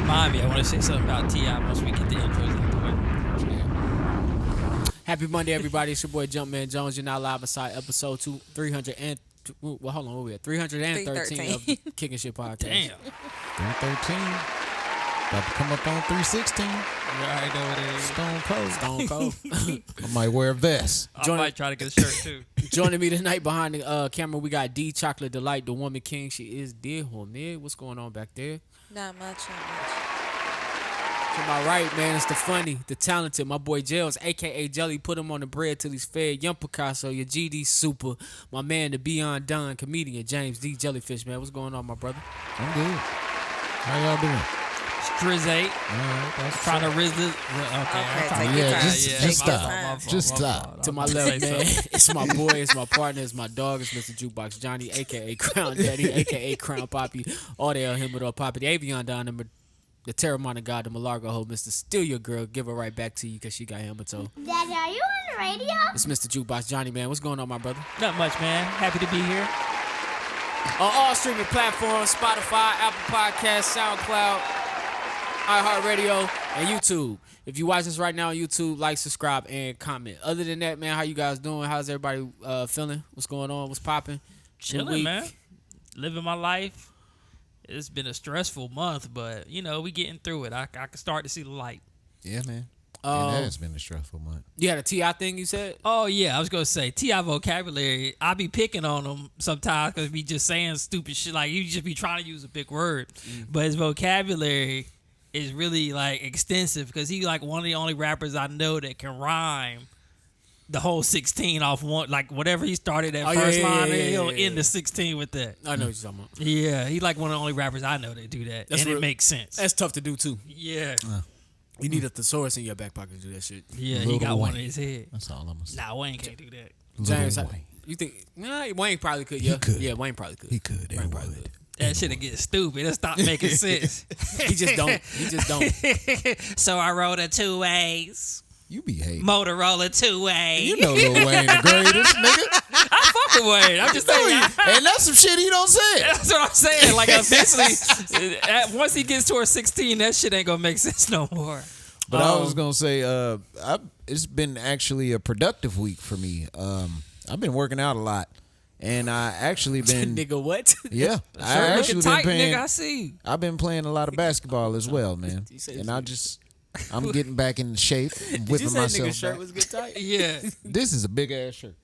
remind me, I want to say something about T.I. once we get the intros out the way. Happy Monday, everybody. It's your boy Jumpman Jones. You're now live inside episode 300 well, hold on, where we at? 313 of the Kicking Shit Podcast. Damn. 313. About to come up on 316. You already know what it is. Stone Cold. Stone Cold. I might wear a vest. I might try to get a shirt, too. Joining me tonight behind the camera, we got D Chocolate Delight, the woman king. She is dear Hormig. What's going on back there? Not much. To my right, man, it's the funny, the talented, my boy Gels, a.k.a. Jelly. Put him on the bread till he's fed. Young Picasso, your GD Super. My man, the Beyond Done comedian, James D. Jellyfish, man. What's going on, my brother? I'm good. How y'all doing? Strizzate. That's Trying to riz this. Just stop. To my left, man, it's my boy, it's my partner, it's my dog, it's Mr. Jukebox Johnny, a.k.a. Crown Daddy, a.k.a. Crown Poppy. All they are him with all Poppy. The Avion Don, the Terramana God, the Malargo Ho, Mr. Steal Your Girl. Give her right back to you because she got helmet toe. Daddy, are you on the radio? It's Mr. Jukebox Johnny, man. What's going on, my brother? Not much, man. Happy to be here. On all streaming platforms, Spotify, Apple Podcasts, SoundCloud, iHeartRadio, and YouTube. If you watch us right now on YouTube, like, subscribe, and comment. Other than that, man, how you guys doing? How's everybody feeling? What's going on? What's popping? Chilling, man. Living my life. It's been a stressful month, but, you know, we getting through it. I can start to see the light. Yeah, man. It has been a stressful month. You had a T.I. thing you said? Oh, yeah. I was going to say, T.I. vocabulary, I be picking on him sometimes because we just saying stupid shit. Like, you just be trying to use a big word. But his vocabulary is really, like, extensive because he's, like, one of the only rappers I know that can rhyme the whole 16 off one, like whatever he started that first line, he'll end the 16 with that. I know what you're talking about. Yeah, he like one of the only rappers I know that do that, it makes sense. That's tough to do too. Yeah, you need a thesaurus in your back pocket to do that shit. Yeah, he got one in his head. That's all I'm gonna say. Nah, Wayne can't do that. James, you think? Nah, Wayne probably could. Yeah, yeah, Wayne probably could. He could. Wayne probably could. That shit'll get stupid. It'll stop making sense. He just don't. So I wrote a 2 A's. You behave. Motorola 2A. You know Lil Wayne the greatest, nigga. I fuck with Wayne. I'm just saying. And that's some shit he don't say. That's what I'm saying. Like, eventually, once he gets to her 16, that shit ain't gonna make sense no more. But I was gonna say, it's been actually a productive week for me. I've been working out a lot, and I actually been nigga what? Yeah, I actually tight, been playing. Nigga, I see. I've been playing a lot of basketball as well, man. And I'm getting back in shape. Did you say nigga shirt was good tight? Yeah. This is a big ass shirt.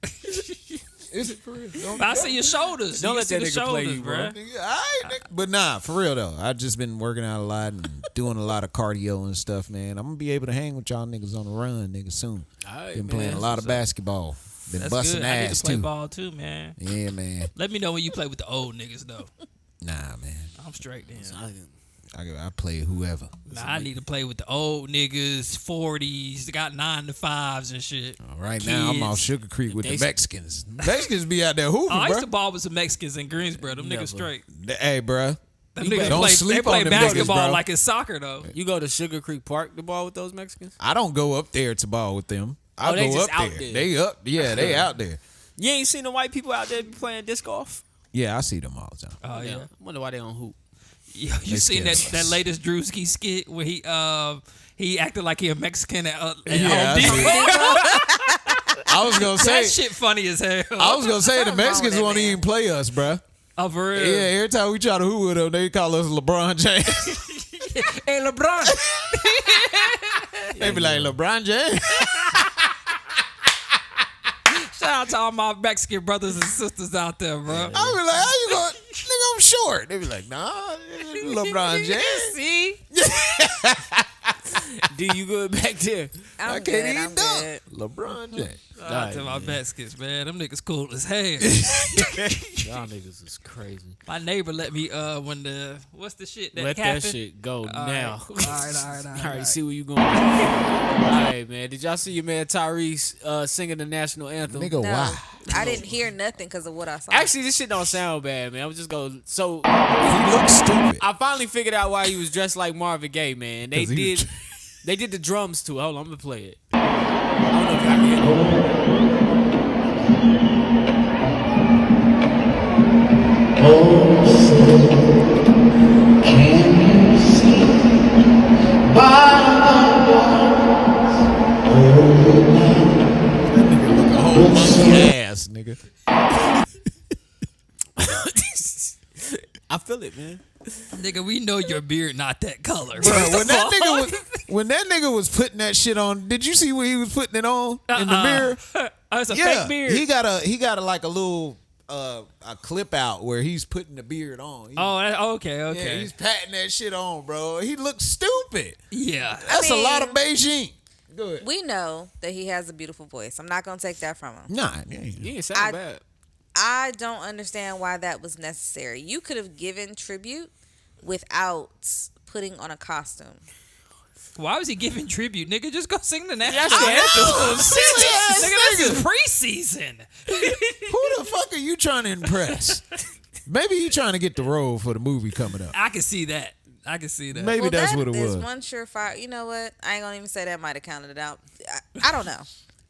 Is it for real? I see your shoulders. Don't let that nigga play you, bro. But nah, for real though. I've just been working out a lot and doing a lot of cardio and stuff, man. I'm gonna be able to hang with y'all niggas on the run, nigga, soon. Right, been playing a lot of basketball. Been That's busting good. ass I need to play too. ball too, man. Yeah, man. Let me know when you play with the old niggas though. Nah, man. I'm straight then. I play whoever. Nah, I need to play with the old niggas, 40s, they got 9 to 5s and shit. Right now, I'm off Sugar Creek with the Mexicans. Mexicans be out there hooping, I used bro. to ball with some Mexicans in Greensboro. Them niggas straight. Hey, bro. Them niggas don't sleep they play on them basketball niggas, bro. like it's soccer, though. You go to Sugar Creek Park to ball with those Mexicans? I don't go up there to ball with them. I they go just up out there. there. They up. Yeah, they out there. You ain't seen the white people out there playing disc golf? Yeah, I see them all the time. Oh, yeah. I wonder why they don't hoop. You seen that latest Drewski skit where he acted like he a Mexican at Home Depot? I was gonna say that shit funny as hell. I was gonna say the Mexicans won't even play us, bruh. Oh, for real? Yeah, every time we try to hoop with them, they call us LeBron James. Hey, LeBron. They be like, LeBron James. Shout out to all my Mexican brothers and sisters out there, bro. I be like, how you going? Nigga, I'm short. They be like, nah, LeBron James. See? D, you good back there? I can't even dunk. LeBron James. Shout out to my Mexicans, man. Them niggas cool as hell. Y'all niggas is crazy. My neighbor let me, what's the shit that Let happened? that shit go now. All right. See where you going. All right, man. Did y'all see your man Tyrese singing the national anthem? Nigga, why? I didn't hear nothing because of what I saw. Actually, this shit don't sound bad, man. I'm just going. So He looks stupid. I finally figured out why he was dressed like Marvin Gaye, man. They did the drums too. Hold on, I'm gonna play it. I don't know if y'all can hear it. Can you see Nigga, we know your beard not that color. Bro, when that nigga was putting that shit on, did you see what he was putting it on in the mirror? Oh, it's a fake beard. He got a like a little a clip out where he's putting the beard on. Okay. Yeah, he's patting that shit on, bro. He looks stupid. Yeah. That's a lot of Beijing. Go ahead. We know that he has a beautiful voice. I'm not gonna take that from him. Nah, You ain't sound bad. I don't understand why that was necessary. You could have given tribute without putting on a costume. Why was he giving tribute? Nigga, just go sing the national That's the anthem. Silly Nigga, this is preseason. who the fuck are you trying to impress? Maybe you trying to get the role for the movie coming up. I can see that. Maybe that's what it was. One surefire. You know what? I ain't gonna even say that might have counted it out. I don't know.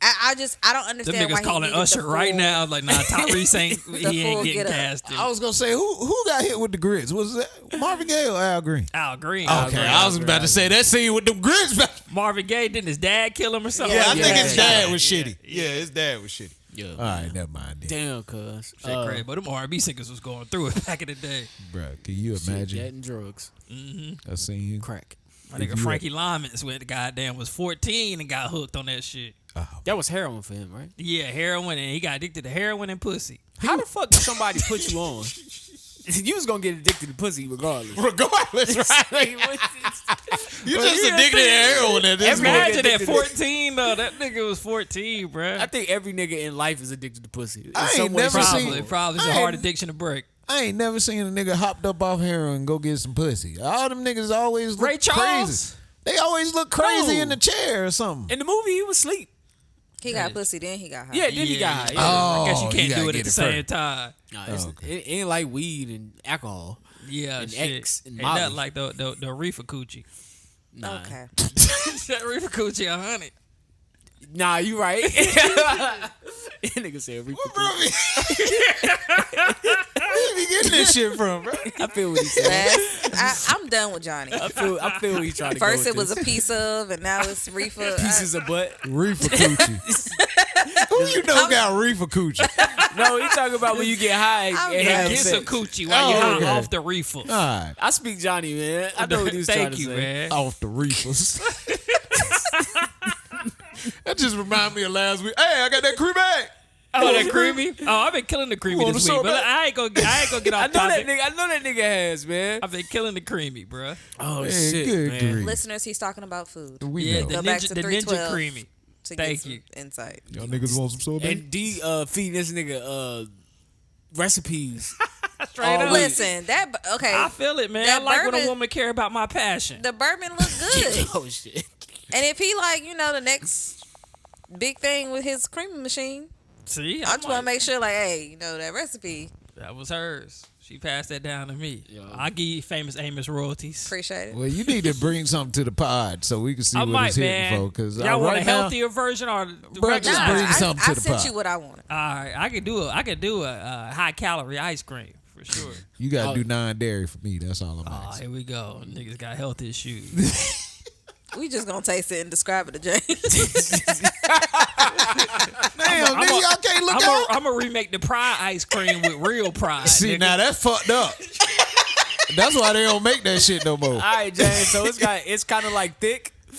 I don't understand Them why niggas he calling needed Usher the full, right now. Like, nah, Tyrese ain't full getting get up. casted. I was gonna say who got hit with the grits? Was that Marvin Gaye or Al Green? Al Green. Okay, I was about to say that scene with them grits. Marvin Gaye, didn't his dad kill him or something? Yeah, I think Yeah. his dad was shitty. Yeah, his dad was shitty. Yeah. All right, never mind. Then. Damn, cuz. Shit crazy. But them R&B singers was going through it back in the day. Bro, can you imagine? That and drugs. I seen you. Crack. My nigga Frankie Lyman's went the goddamn was 14 and got hooked on that shit. That was heroin for him, right? Yeah, heroin, and he got addicted to heroin and pussy. How the fuck did somebody put you on? You was gonna get addicted to pussy regardless. Regardless, right? You just addicted to heroin at this point. Imagine at addicted to 14 though. That nigga was 14, bruh. I think every nigga in life is addicted to pussy. In I some ain't way, never shape, or seen- form. Probably it's a I hard ain't- addiction to break. I ain't never seen a nigga hopped up off heroin and go get some pussy. All them niggas always look Ray Charles? crazy. They always look crazy No. in the chair or something. In the movie, he was asleep. He got pussy, then he got high. Yeah, then he got high. Yeah. I guess you you can't gotta do it get at the it same first. time. Nah, it ain't like weed and alcohol. Yeah, And shit. X and Ain't Molly. nothing like the reefer coochie. Nah. Okay. That reefer coochie 100. Nah, you right. That nigga said reaper. Bro, where you be getting this shit from, bro? I feel what he said. I'm done with Johnny. I feel what he's trying to go First with it was this. a piece of, and now it's reefer. Pieces of butt. Reefer coochie. Who you know got reefer coochie? No, he talking about when you get high I'm and done. have Get sex. some coochie while you Oh, high okay. off the reefer. All right, I speak Johnny, man. I know what he was trying Thank to you, say. man. off the reefers. That just remind me of last week. Hey, I got that cream egg. Oh, that creamy? Oh, I've been killing the creamy Want this a week, but sorbet? I ain't gonna get I off know topic. that nigga has, man. I've been killing the creamy, bruh. Oh Hey, shit, good man. grief. Listeners, he's talking about food. We Yeah, know. the Go back ninja, to the 312. ninja creamy. To Thank get some you. insight. Y'all niggas want some sorbet? And D feeding this nigga recipes. Straight Oh, up. wait. Listen, okay. I feel it, man. That I like when a bourbon- woman care about my passion. The bourbon looked good. Oh shit. And if he like, the next big thing with his creaming machine, See, I just want to make sure, like, hey, that recipe. that was hers. She passed that down to me. Yeah. I'll give you famous Amos royalties. Appreciate it. Well, you need to bring something to the pod so we can see I what might, it's hitting man. for. Because Y'all want right a now, healthier version or the Bruh, regular? just Nah, bring something I to the sent pot. you what I wanted. All right, I could do a high calorie ice cream for sure. you got to do non-dairy for me. That's all I'm Oh, asking. here we go. Niggas got health issues. We just gonna taste it and describe it to James. Damn, nigga, y'all can't look out. I'm gonna remake the Pride ice cream with real Pride. See, nigga. now that's fucked up. That's why they don't make that shit no more. All right, James. So it's kind of like thick. Bro,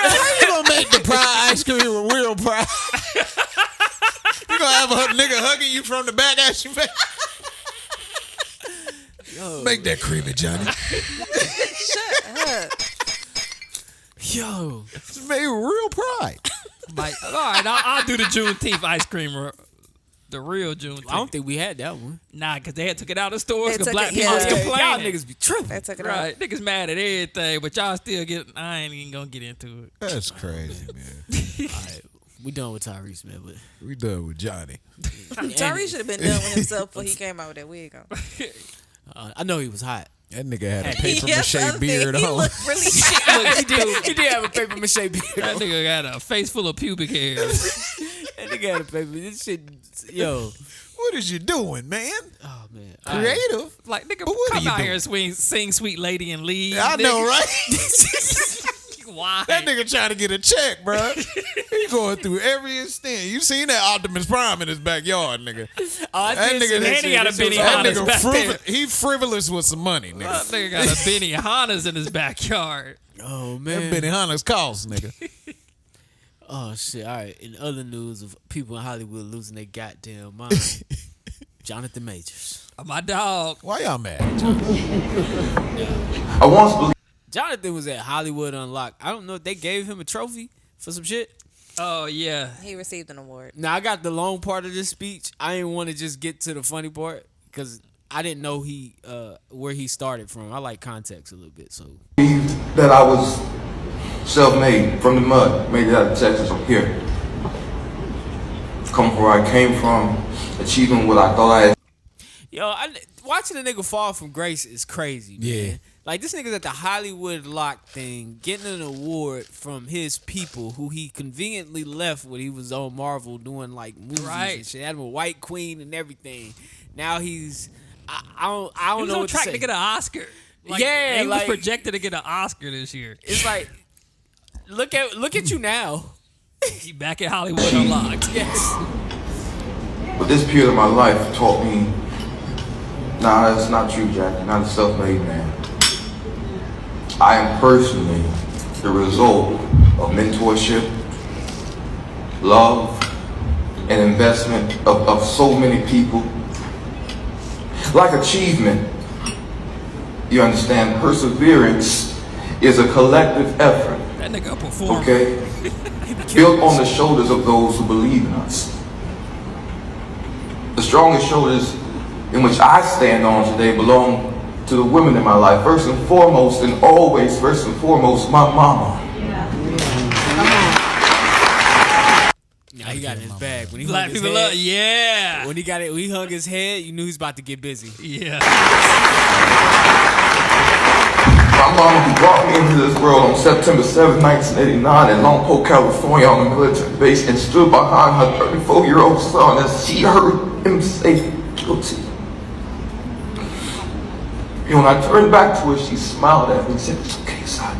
how you gonna make the pride ice cream with real pride? You gonna have a nigga hugging you from the back at your face? Make that creamy, Johnny. Shut up. Yo. It's made with real pride. Like, all right, I'll do the Juneteenth ice cream, the real Juneteenth. I don't think we had that one. Nah, because they had took it out of stores They because took black it- people yeah. was Y'all complaining. niggas be tripping. They took it Right, niggas mad at everything, but y'all still get. I ain't even gonna get into it. That's crazy, man. All right, we done with Tyrese, man. But We done with Johnny. out. Tyrese should have been done with himself before he came out with that wig on. I know he was hot. That nigga had a paper Yes, mache other beard thing, he on. looked really He did have a paper mache beard. That nigga got a face full of pubic hairs. That nigga had a paper. This shit, yo. What is you doing, man? Oh man. Creative. Like, nigga, But what are come you out doing? here and sing Sweet Lady and leave. I nigga. know, right? Why? That nigga trying to get a check, bro. He going through every extent. You seen that Optimus Prime in his backyard, nigga. Oh, That nigga, And he got a Benny that Hanna's back there. he frivolous with some money, That nigga. nigga got a Benny Hanna's in his backyard. Oh That man. Benny Hanna's cost, nigga. Oh shit! All right. In other news of people in Hollywood losing their goddamn mind, Jonathan Majors. My dog. Why y'all mad? I once believed Jonathan was at Hollywood Unlocked. I don't know if they gave him a trophy for some shit. Oh yeah. He received an award. Now I got the long part of this speech. I didn't want to just get to the funny part because I didn't know where he started from. I like context a little bit, so that I was self-made from the mud, made it out of Texas. I'm here. Come from where I came from, achieving what I thought I had. watching a nigga fall from grace is crazy, man. Yeah. Like, this nigga's at the Hollywood Lock thing, getting an award from his people who he conveniently left when he was on Marvel doing, like, movies and shit. Had him a white queen and everything. Now he's... I don't He was know on what track to say. to get an Oscar. Like, Yeah, he was like- projected to get an Oscar this year. It's like, look at you now. He back at Hollywood Unlocked. Yes. But this period of my life taught me, nah, that's not true, Jack. You're not a self-made man. I am personally the result of mentorship, love, and investment of so many people. Like achievement, you understand, perseverance is a collective effort, That nigga performed. okay? Built on the shoulders of those who believe in us. The strongest shoulders in which I stand on today belong to the women in my life. First and foremost, and always first and foremost, my mama. Nah, he got it in his bag. When he Black hung his people head, love, yeah. When he got it, when he hung his head, you knew he was about to get busy. Yeah. My mama who brought me into this world on September 7, 1989 in Lompoc, California on a military base and stood behind her 34-year-old son as she heard him say guilty. And when I turned back to her, she smiled at me and said, "It's okay, son.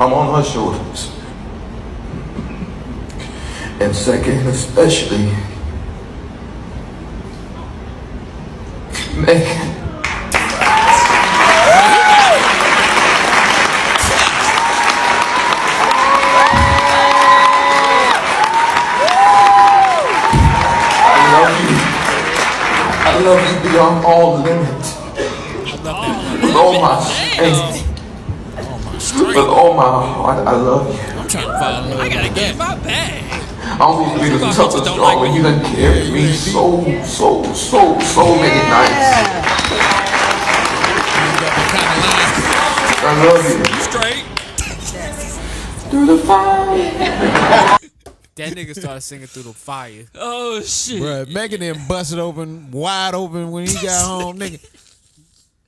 I'm on her shoulders." And second, especially, Megan. I love you beyond all limits. With all my strength. With all my heart, I love you. I'm trying to find I gotta get in my bag. I'm supposed to be the Sometimes toughest bitches don't strong, like and you done carried me so many nights. I love you. Straight. Through the fire. That nigga started singing through the fire. Oh shit. Bruh, Megan then busted open, wide open when he got home, nigga.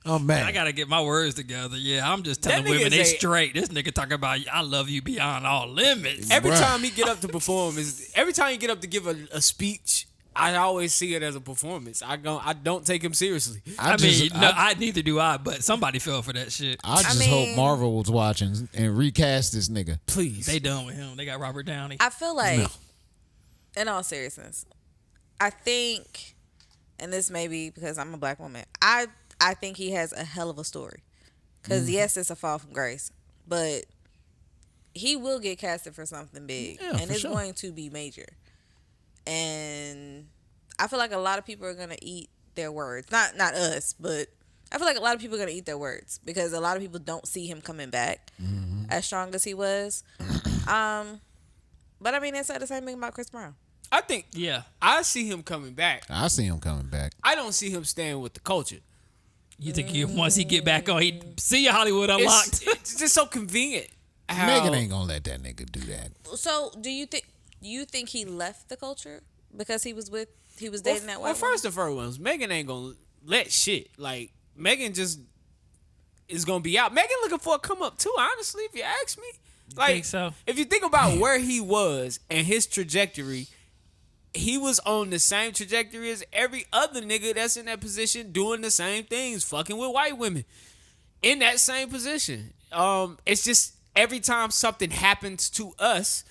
Oh man. I gotta get my words together. Yeah, I'm just telling That nigga women they is a- straight. This nigga talking about I love you beyond all limits. Every Bruh. time he get up to perform, every time he get up to give a speech, I always see it as a performance. I don't take him seriously. I mean, neither do I, but somebody fell for that shit. I just mean- hope Marvel was watching and recast this nigga. Please. They done with him. They got Robert Downey. I feel like, in all seriousness, I think, and this may be because I'm a black woman, I think he has a hell of a story. Because, yes, it's a fall from grace, but he will get casted for something big. Yeah, and for it's sure. going to be major. And I feel like a lot of people are going to eat their words. Not us, but I feel like a lot of people are going to eat their words. Because a lot of people don't see him coming back as strong as he was. But I mean, they said the same thing about Chris Brown. I think Yeah. I see him coming back. I see him coming back. I don't see him staying with the culture. You think once he get back on, he see you Hollywood Unlocked. It's just so convenient. How, Megan ain't gonna let that nigga do that. So, do you think he left the culture because he was dating that white Well, first and foremost, Megan ain't gonna let shit. Like, Megan just is gonna be out. Megan looking for a come up too, honestly, if you ask me. Like, think so? If you think about where he was and his trajectory, he was on the same trajectory as every other nigga that's in that position doing the same things, fucking with white women. In that same position. it's just every time something happens to us,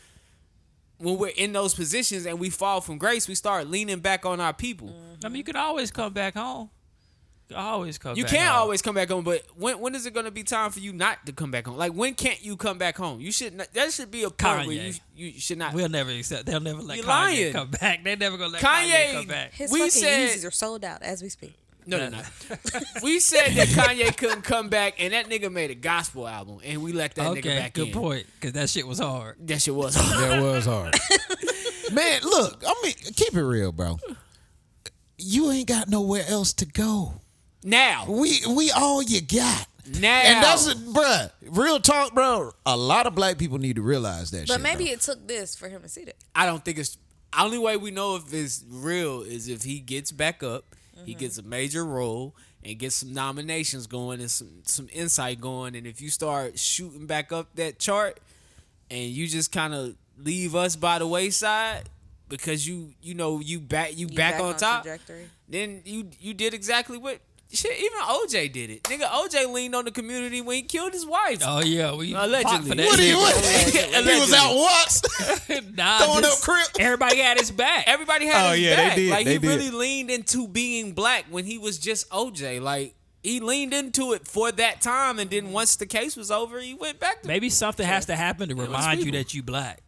when we're in those positions and we fall from grace, we start leaning back on our people. I mean, you could always come back home. You can always come You back can't home. always come back home, but when is it going to be time for you not to come back home? Like, when can't you come back home? You should not, that should be a point where Kanye. you should not. We'll never accept. They'll never let You Kanye lying. come back. They're never gonna let Kanye- Kanye come back. His We fucking said- Yeezys are sold out as we speak. No, they're not. We said that Kanye couldn't come back, and that nigga made a gospel album, and we let that nigga Okay, back good in. point. Because that shit was hard. That shit was. That was hard. Man, look, I mean, keep it real, bro. You ain't got nowhere else to go. Now. We all you got. Now. And that's it, bruh. Real talk, bro. A lot of black people need to realize that shit. But maybe bro. it took this for him to see that. I don't think it's. Only way we know if it's real is if he gets back up, he gets a major role, and gets some nominations going and some insight going. And if you start shooting back up that chart, and you just kind of leave us by the wayside because you back on top, trajectory. then you did exactly what. Shit, even OJ did it. Nigga, OJ leaned on the community when he killed his wife. Oh yeah, we Allegedly. fought for that. What he shit. He was out once Nah, throwing up just- crib. Everybody had his back. Everybody had Oh, his yeah, they back. did. Like, They he did. really leaned into being black when he was just OJ. Like, he leaned into it for that time, and then once the case was over, he went back to Maybe something has to happen to was remind you people. that you black.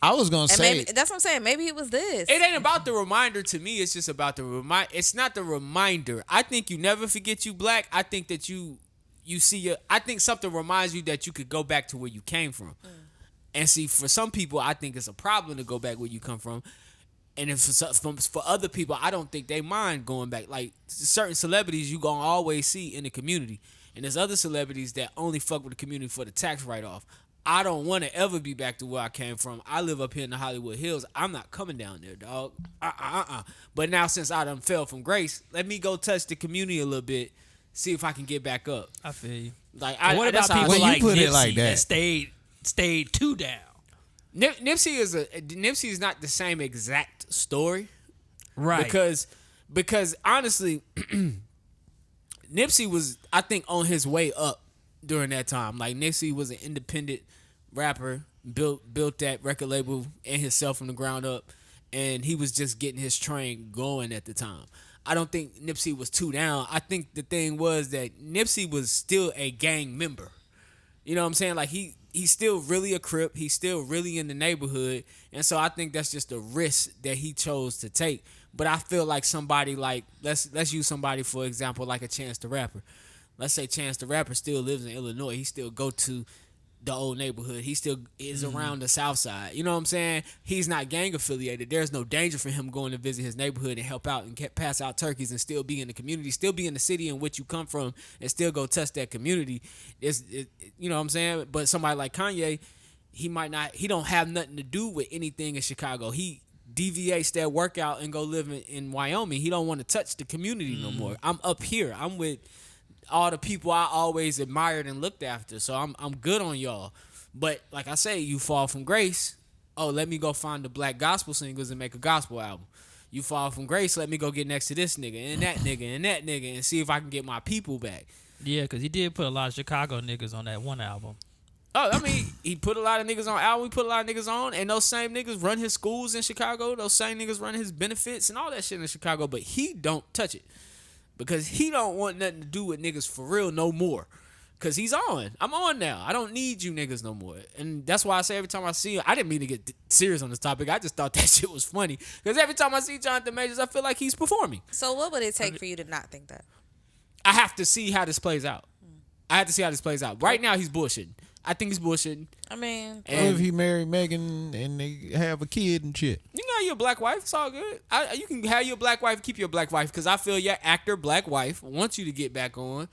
I was gonna And say maybe that's what I'm saying. Maybe it was this. It ain't about the reminder to me. It's just about the remind. It's not the reminder. I think you never forget you black. I think that you see your. I think something reminds you that you could go back to where you came from. And see, for some people, I think it's a problem to go back where you come from. And if for other people, I don't think they mind going back. Like, certain celebrities you gonna always see in the community, and there's other celebrities that only fuck with the community for the tax write-off. I don't want to ever be back to where I came from. I live up here in the Hollywood Hills. I'm not coming down there, dog. But now, since I done fell from grace, let me go touch the community a little bit, see if I can get back up. I feel you. Like, What about that's how I people When you like put Nipsey it like that. stayed too down? Nipsey is not the same exact story. Right. Because honestly, Nipsey was, I think, on his way up during that time. Like, Nipsey was an independent rapper, built that record label and himself from the ground up, and he was just getting his train going at the time. I don't think Nipsey was too down. I think the thing was that Nipsey was still a gang member. You know what I'm saying? Like, he's still really a Crip. He's still really in the neighborhood. And so I think that's just a risk that he chose to take. But I feel like somebody like, let's use somebody, for example, like a Chance the Rapper. Let's say Chance the Rapper still lives in Illinois. He still go to the old neighborhood. He still is around the South Side. You know what I'm saying? He's not gang affiliated. There's no danger for him going to visit his neighborhood and help out and pass out turkeys and still be in the community, still be in the city in which you come from, and still go touch that community. You know what I'm saying? But somebody like Kanye, he don't have nothing to do with anything in Chicago. He deviates that workout and go live in Wyoming. He don't want to touch the community no more. I'm up here. I'm with all the people I always admired and looked after. So I'm good on y'all. But like I say, you fall from grace. Oh, let me go find the black gospel singers and make a gospel album. You fall from grace, let me go get next to this nigga and that nigga and that nigga and see if I can get my people back. Yeah, because he did put a lot of Chicago niggas on that one album. Oh, I mean, he put a lot of niggas on album. He put a lot of niggas on, and those same niggas run his schools in Chicago. Those same niggas run his benefits and all that shit in Chicago. But he don't touch it because he don't want nothing to do with niggas for real no more. Because he's on. I'm on now. I don't need you niggas no more. And that's why I say every time I see him, I didn't mean to get serious on this topic. I just thought that shit was funny. Because every time I see Jonathan Majors, I feel like he's performing. So what would it take for you to not think that? I have to see how this plays out. I have to see how this plays out. Right now, he's bullshitting. I think he's bullshitting. I mean, what And if he married Megan and they have a kid and shit? you know your black wife. It's all good. You can have your black wife, keep your black wife, because I feel your actor black wife wants you to get back on.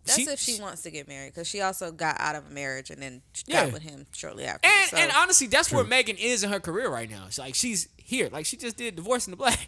that's if she wants to get married, because she also got out of a marriage and then Yeah. got with him shortly after. And honestly, that's where Megan is in her career right now. It's like she's here. Like she just did Divorce in the Black.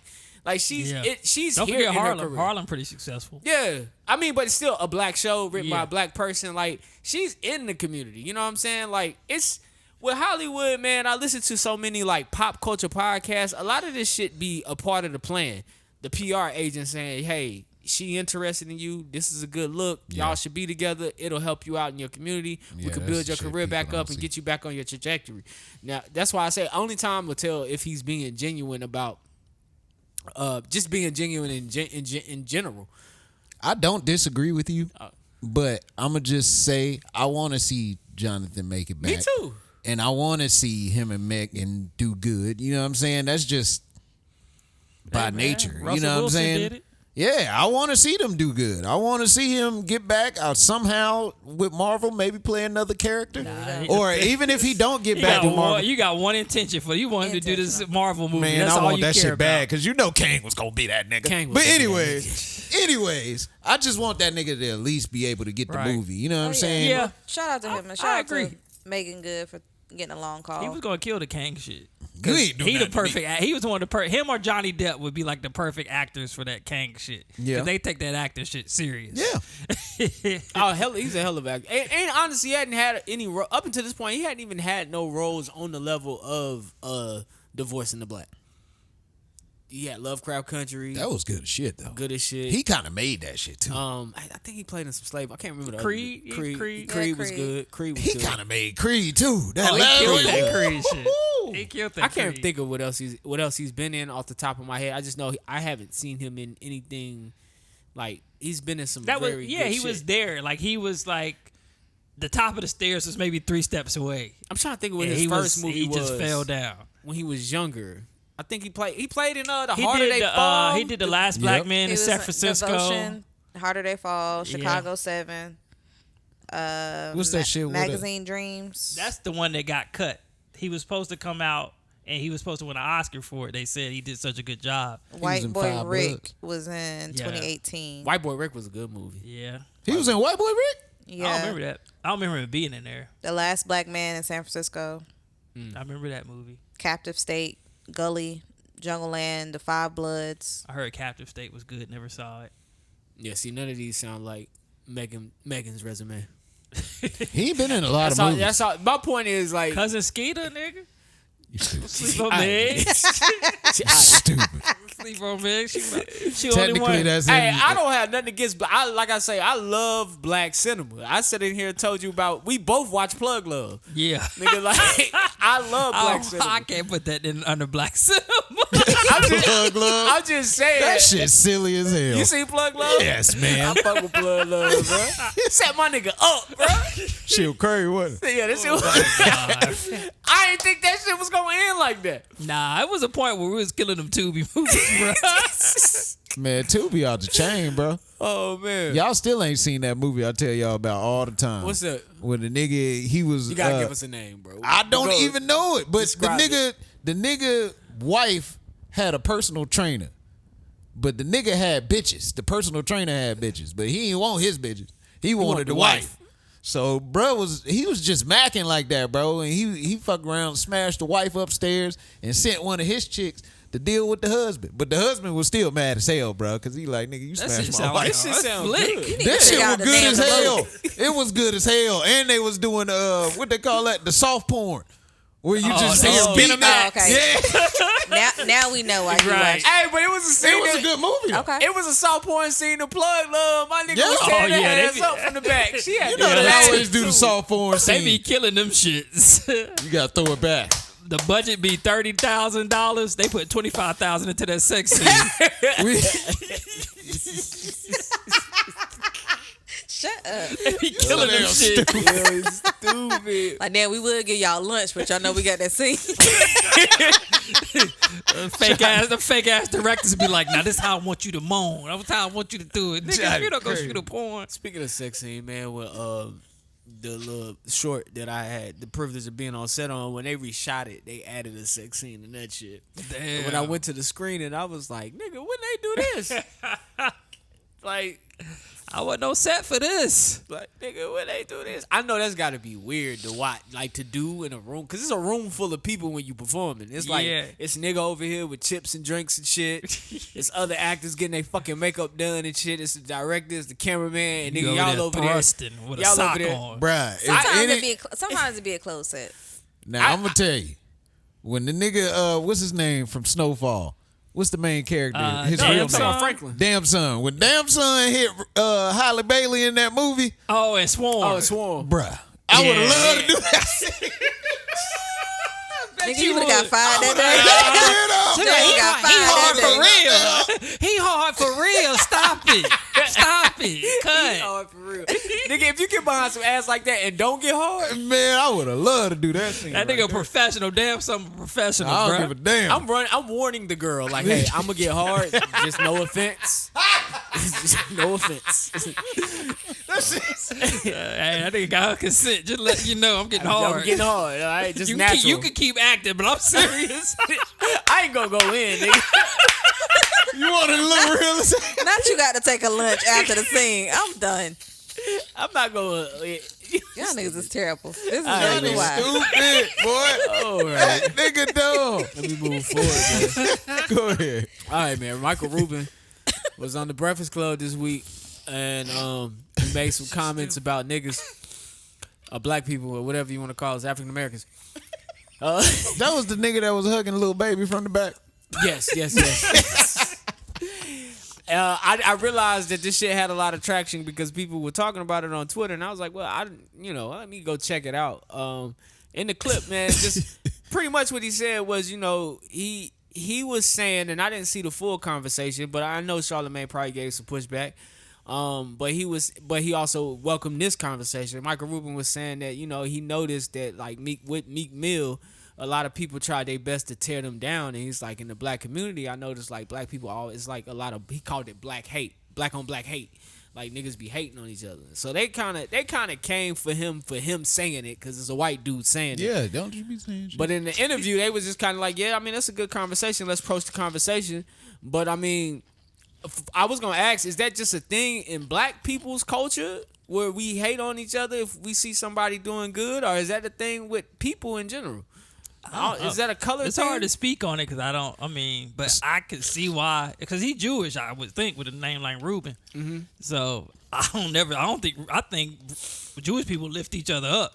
Like she's Don't here forget in her Harlem. career. Harlem pretty successful. Yeah. I mean, but it's still a black show written by Yeah. a black person. Like, she's in the community. You know what I'm saying? Like, it's with Hollywood, man, I listen to so many like pop culture podcasts. A lot of this shit be a part of the plan. The PR agent saying, hey, she interested in you. This is a good look. Y'all should be together. It'll help you out in your community. We can build your career back up and get you back on your trajectory. Now, that's why I say only time will tell if he's being genuine about just being genuine in general. I don't disagree with you, but I'm going to just say I want to see Jonathan make it back. Me too. And I want to see him and Megan do good. You know what I'm saying? That's just by nature. Russell you know what I'm Wilson saying? did it. Yeah, I want to see them do good. I want to see him get back somehow with Marvel, maybe play another character. Or even if he don't get back with Marvel. You got one intention for you want him to do this Marvel movie. Man, That's I all want you that care shit about. bad because you know Kang was going to be that nigga. But anyways, I just want that nigga to at least be able to get the movie. You know what I'm saying? Yeah. Well, shout out to him and shout out agree. to Megan Good for getting a long call. He was gonna kill the Kang shit. You ain't do He the nothing to me. perfect. He was one of the him or Johnny Depp would be like the perfect actors for that Kang shit. Yeah. 'Cause they take that actor shit serious. Yeah. Oh hell, he's a hell of an actor. And honestly, he hadn't had any up until this point. He hadn't even had no roles on the level of The Voice in the Black. He had Lovecraft Country. That was good as shit, though. Good as shit. He kind of made that shit, too. I think he played in some slave. I can't remember the Creed? other Creed. Creed. Creed Yeah, was Creed. good. Creed was He good. kind of made Creed, too. That Oh, he last killed one. that Creed shit. He killed that I can't Creed. think of what else he's been in off the top of my head. I just know I haven't seen him in anything like he's been in some That was very yeah. good He shit. was there. Like he was like the top of the stairs was maybe 3 steps away. I'm trying to think of what And his he first movie He was. just fell down. When he was younger. I think he played in the He Harder did They the Fall. he did the Last Black Yep. Man He in was San in Francisco. Devotion, Harder They Fall, Chicago 7. What's that shit with Magazine Dreams. That's the one that got cut. He was supposed to come out and he was supposed to win an Oscar for it. They said he did such a good job. White in Boy Five Rick Bloods. was in 2018. White Boy Rick was a good movie. Yeah. He was in White Boy Rick? Yeah. I don't remember that. I don't remember him being in there. The Last Black Man in San Francisco. I remember that movie. Captive State, Gully, Jungle Land, The Five Bloods. I heard Captive State was good. Never saw it. Yeah, see, none of these sound like Megan's resume. He been in a lot That's of all. movies. That's all. My point is like. Cousin Skeeter, nigga. You stupid. Sleep on Meg. Stupid. Sleep on Meg. She only Technically, one. that's Hey, him. I don't have nothing against, but like I say, I love black cinema. I sat in here and told you about. We both watch Plug Love, Yeah. nigga. Like I love black cinema. I can't put that in under black cinema. Plug Love. I'm just saying. That shit silly as hell. You see Plug Love? Yes, man. I fuck with Plug Love, bro. Set my nigga up, bro. Shit crazy, wasn't it? Yeah, that shit was. I didn't think that shit was gonna end like that. Nah, it was a point where we was killing them Tubi movies, bro. Man, Tubi out the chain, bro. Oh man. Y'all still ain't seen that movie I tell y'all about all the time. What's that? When the nigga, he was... You gotta give us a name, bro. I don't Go. even know it, but Describe the nigga wife had a personal trainer. But the nigga had bitches. The personal trainer had bitches, but he didn't want his bitches. He wanted the wife. So bro was just macking like that, bro, and he fucked around, smashed the wife upstairs, and sent one of his chicks to deal with the husband. But the husband was still mad as hell, bro, because he like, nigga, you That smashed shit my sound wife. like That shit sound flick. good. That shit figure was out the good name as of the hell. movie. It was good as hell, and they was doing what they call that, the soft porn, where you just the hear spin beat 'em out. Okay. Yeah, Now we know why you Right. watched. Hey, but it was a scene. it was a that- good movie. Okay. It was a soft porn scene to Plug Love. My nigga Yeah. was tearing Oh, her yeah, they ass be- up from the back. She had You know to they relax, always do too. the soft porn They be scene. killing them shits. You gotta throw it back. The budget be $30,000. They put $25,000 into that sex scene. We- Shut up. They be killing them damn shit. Yo, stupid. Like, now we would give y'all lunch, but y'all know we got that scene. The fake ass directors be like, now this how I want you to moan. That's how I want you to do it. Nigga, you don't go shoot a porn. Speaking of sex scene, man, with the little short that I had the privilege of being on set on, when they reshot it, they added a sex scene and that shit. Damn. And when I went to the screening, I was like, nigga, when they do this? like, I wasn't no set for this. nigga, when they do this? I know that's got to be weird to watch, like to do in a room, because it's a room full of people when you performing. It's like, Yeah. it's nigga over here with chips and drinks and shit. It's other actors getting their fucking makeup done and shit. It's the director, it's the cameraman, and nigga, y'all over there. thrusting with a y'all sock over there. on. Bruh, Sometimes it be a close set. now I'm gonna tell you, when the nigga, what's his name from Snowfall, What's the main character? His Damn real Son. name. Franklin. Damn Son. When Damn Son hit Halle Bailey in that movie, Oh, and Swarm. Oh, it's Swarm. bruh, I would have loved to do that. Nigga, you would have got fired that day. You know? He got fired that hard for real. He hard for real. Stop it. Stop it. Cut. Oh, for real. Nigga, if you get behind some ass like that and don't get hard, Man, I would have loved to do that scene. That nigga professional. Damn, something professional, I don't bro. give a damn. I'm warning the girl, like, hey, I'm gonna get hard. Just no offense. No offense. Hey, that nigga got her consent. Just let you know I'm getting hard. I'm getting hard, all right? Just you natural. you can keep acting, but I'm serious. I ain't gonna go in, nigga. You want to look realistic? Not you got to take a lunch after the scene. I'm done. I'm not gonna. Y'all niggas is terrible. This is right, really man. why. Stupid, boy. All right. That nigga dumb. Let me move forward, man. Go ahead. All right, man. Michael Rubin was on the Breakfast Club this week, and he made some comments about niggas, black people, or whatever you want to call us, African Americans. That was the nigga that was hugging a little baby from the back. Yes. I realized that this shit had a lot of traction because people were talking about it on Twitter, and I was like, well, let me go check it out. In the clip, man, just pretty much what he said was, he was saying, and I didn't see the full conversation, but I know Charlamagne probably gave some pushback. But he also welcomed this conversation. Michael Rubin was saying that, he noticed that like with Meek Mill, a lot of people tried their best to tear them down, and he's like, in the black community, I noticed like black people always like a lot of, he called it black hate, black on black hate, like niggas be hating on each other. So they kind of came for him saying it because it's a white dude saying it. Yeah, don't you be saying shit. But in the interview, they was just kind of like, yeah, I mean, that's a good conversation. Let's approach the conversation. But I mean, I was gonna ask, is that just a thing in black people's culture where we hate on each other if we see somebody doing good, or is that a thing with people in general? Is that a color It's thing? hard to speak on it because but I could see why. Because he's Jewish, I would think, with a name like Reuben. Mm-hmm. So I think Jewish people lift each other up.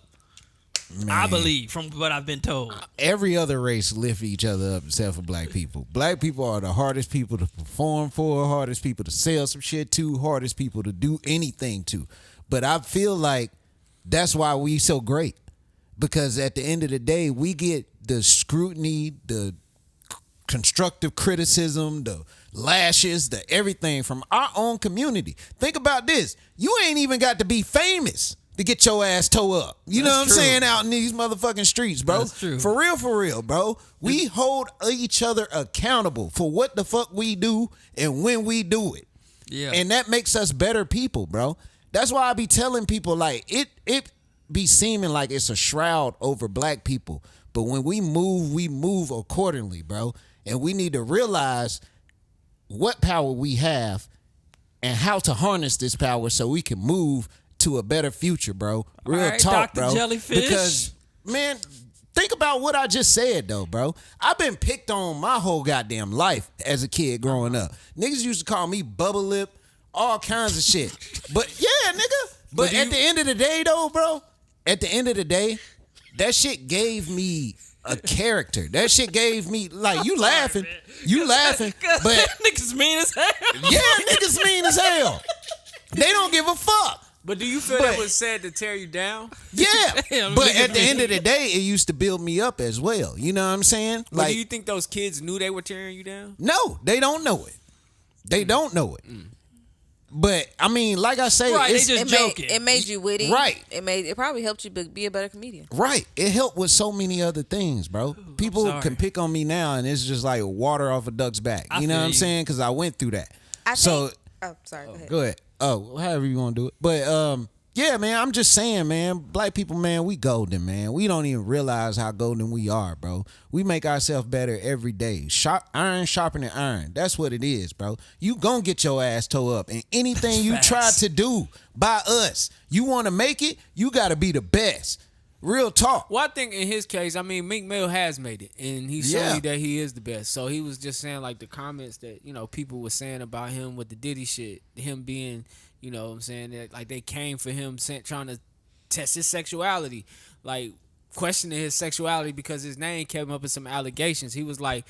Man. I believe, from what I've been told. Every other race lift each other up except for black people. Black people are the hardest people to perform for, hardest people to sell some shit to, hardest people to do anything to. But I feel like that's why we so great. Because at the end of the day, we get the scrutiny, the constructive criticism, the lashes, the everything from our own community. Think about this. You ain't even got to be famous to get your ass toe up. You know what I'm saying? Out in these motherfucking streets, bro. That's true. For real, bro. We hold each other accountable for what the fuck we do and when we do it. Yeah. And that makes us better people, bro. That's why I be telling people, like, it be seeming like it's a shroud over black people. But when we move accordingly, bro. And we need to realize what power we have and how to harness this power so we can move to a better future, bro. Real All right, talk, Dr. bro. Jellyfish. Because, man, think about what I just said, though, bro. I've been picked on my whole goddamn life as a kid growing up. Niggas used to call me bubble lip, all kinds of shit. But, yeah, nigga. But at the end of the day, though, bro, at the end of the day, that shit gave me a character. That shit gave me, like, you laughing, but niggas mean as hell. yeah, niggas mean as hell. They don't give a fuck. But do you feel that was said to tear you down? Yeah, Damn, but niggas at the end of the day, it used to build me up as well. You know what I'm saying? But Like, do you think those kids knew they were tearing you down? no, they don't know it. They don't know it. But I mean, like I say, Right, they it's just joking. It made you witty. Right. It probably helped you be a better comedian. right. It helped with so many other things, bro. People sorry. can pick on me now, and it's just like water off a duck's back. I You know feel what I'm you. saying? Because I went through that. I So think. Oh, sorry. Go ahead. go ahead. Oh, however you want to do it. But yeah, man, I'm just saying, man, black people, man, we golden, man. We don't even realize how golden we are, bro. We make ourselves better every day. Iron sharpening iron. That's what it is, bro. You gonna get your ass toe up. And anything you try to do by us, you want to make it, you got to be the best. Real talk. Well, I think in his case, I mean, Meek Mill has made it, and he showed you that he is the best. So he was just saying, like, the comments that, people were saying about him with the Diddy shit, him being, what I'm saying, that, like, they came for him trying to test his sexuality, like, questioning his sexuality because his name came up in some allegations. He was like,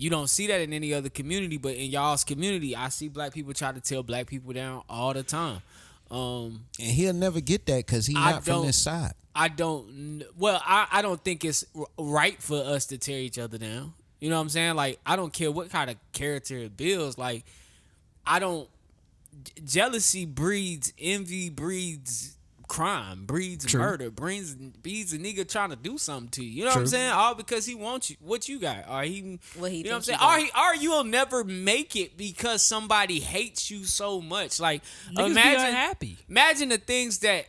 You don't see that in any other community, but in y'all's community, I see black people try to tear black people down all the time. And he'll never get that because he's not from this side. I don't think it's right for us to tear each other down. You know what I'm saying? Like, I don't care what kind of character it builds. Like, jealousy breeds envy, breeds crime, breeds murder, breeds a nigga trying to do something to you. You know what I'm saying? All because he wants you, what you got. Or he, What he you know what I'm saying? got. Or you'll never make it because somebody hates you so much. Like, Niggas be unhappy. Imagine the things that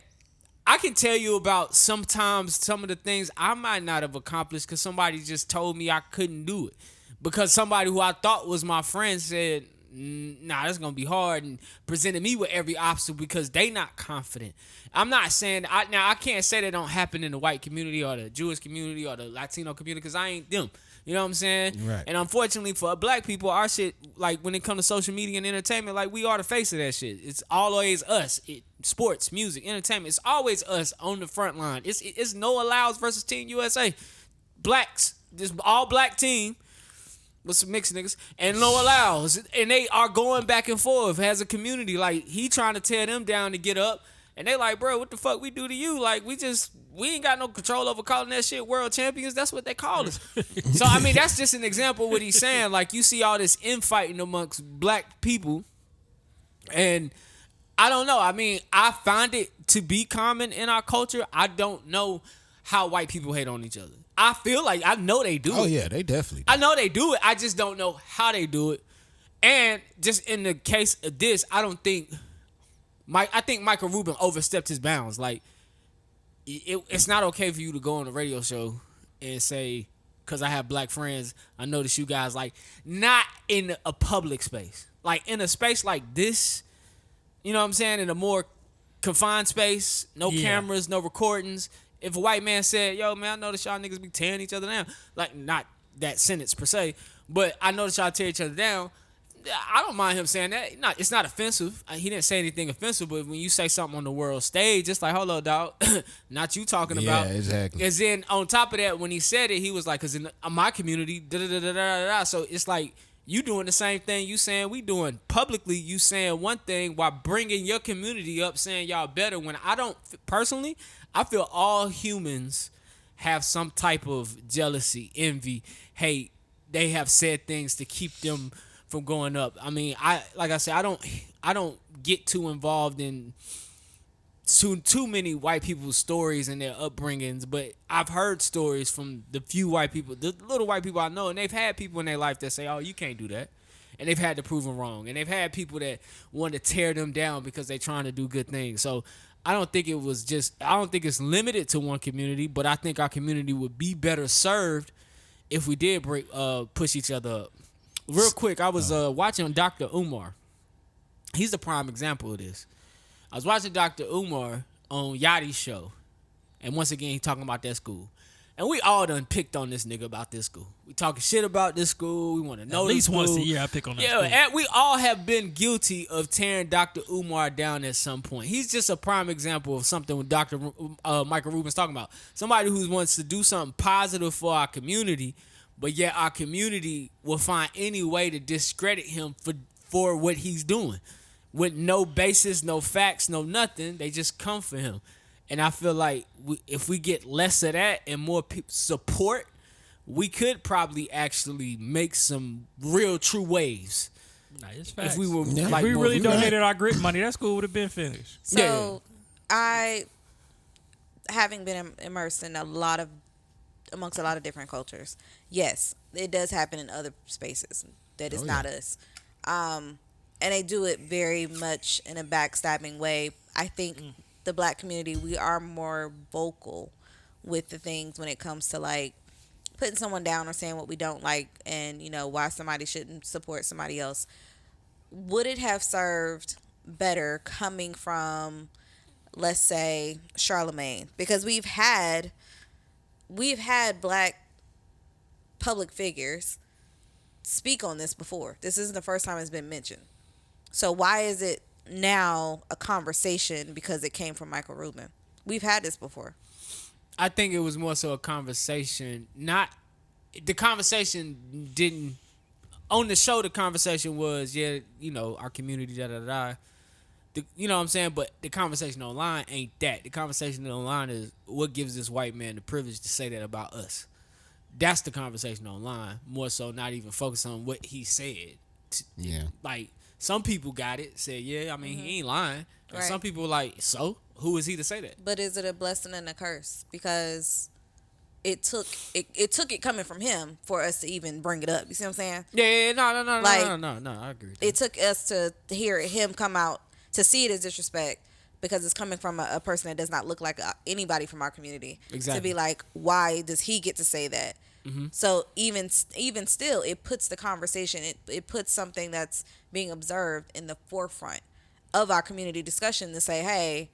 I can tell you about. Sometimes some of the things I might not have accomplished because somebody just told me I couldn't do it. Because somebody who I thought was my friend said, nah, that's gonna be hard, and presented me with every obstacle because they not confident. I'm not saying I can't say that don't happen in the white community or the Jewish community or the Latino community because I ain't them. You know what I'm saying? Right. And unfortunately for black people, our shit, like when it comes to social media and entertainment, like we are the face of that shit. It's always us. Sports, music, entertainment. It's always us on the front line. It's Noah Lyles versus Team USA. Blacks, this all black team. With some mixed niggas and Noah Lyles, and they are going back and forth as a community. Like, he trying to tear them down to get up, and they like, bro, what the fuck we do to you? Like, we ain't got no control over calling that shit world champions. That's what they call us. So I mean, that's just an example of what he's saying. Like, you see all this infighting amongst black people, and I don't know. I mean, I find it to be common in our culture. I don't know how white people hate on each other. I feel like I know they do it. Oh, yeah, they definitely do. I know they do it. I just don't know how they do it. And just in the case of this, I think Michael Rubin overstepped his bounds. Like, it's not okay for you to go on a radio show and say, because I have black friends, I notice you guys, like, not in a public space. Like, in a space like this, you know what I'm saying, in a more confined space, no cameras, no recordings. If a white man said, yo, man, I notice y'all niggas be tearing each other down. Like, not that sentence per se, but I notice y'all tear each other down. I don't mind him saying that. It's not offensive. He didn't say anything offensive, but when you say something on the world stage, it's like, hold up, dog. Not you talking about. Yeah, exactly. And then on top of that, when he said it, he was like, because in my community, da-da-da-da-da-da. So it's like, you doing the same thing you saying we doing. Publicly, you saying one thing while bringing your community up, saying y'all better. When I don't, personally, I feel all humans have some type of jealousy, envy, hate. They have said things to keep them from going up. I mean, I don't get too involved in too many white people's stories and their upbringings, but I've heard stories from the few white people, the little white people I know, and they've had people in their life that say, oh, you can't do that. And they've had to prove them wrong. And they've had people that want to tear them down because they're trying to do good things. So I don't think it's limited to one community, but I think our community would be better served if we did push each other up. Real quick, I was watching Dr. Umar. He's the prime example of this. I was watching Dr. Umar on Yachty's show, and once again, he talking about that school. And we all done picked on this nigga about this school. We talking shit about this school. We want to know At least this once school. a year I pick on that Yeah, school. and we all have been guilty of tearing Dr. Umar down at some point. He's just a prime example of something with Dr. Michael Rubin's talking about. Somebody who wants to do something positive for our community, but yet our community will find any way to discredit him for what he's doing. With no basis, no facts, no nothing, they just come for him. And I feel like if we get less of that and more support, we could probably actually make some real true waves. Nah, it's facts. If we were Yeah. like If we more- really donated our grit money, that school would have been finished. So having been immersed in amongst a lot of different cultures, yes, it does happen in other spaces that is not us. And they do it very much in a backstabbing way. I think the black community, we are more vocal with the things when it comes to like putting someone down or saying what we don't like and, you know, why somebody shouldn't support somebody else. Would it have served better coming from, let's say, Charlemagne? Because we've had black public figures speak on this before. This isn't the first time it's been mentioned. So why is it now a conversation because it came from Michael Rubin? We've had this before. I think it was more so a conversation. The conversation didn't on the show, the conversation was, our community, da-da-da. You know what I'm saying? But the conversation online ain't that. The conversation online is what gives this white man the privilege to say that about us. That's the conversation online. More so not even focus on what he said. Yeah. Like, some people got it, said, he ain't lying. And Right. some people were like, so? Who is he to say that? But is it a blessing and a curse? Because it took it coming from him for us to even bring it up. You see what I'm saying? Yeah, no, I agree with that. It took us to hear him come out to see it as disrespect because it's coming from a person that does not look like anybody from our community. Exactly. To be like, why does he get to say that? Mm-hmm. So even still, it puts the conversation, it puts something that's being observed in the forefront of our community discussion to say, hey,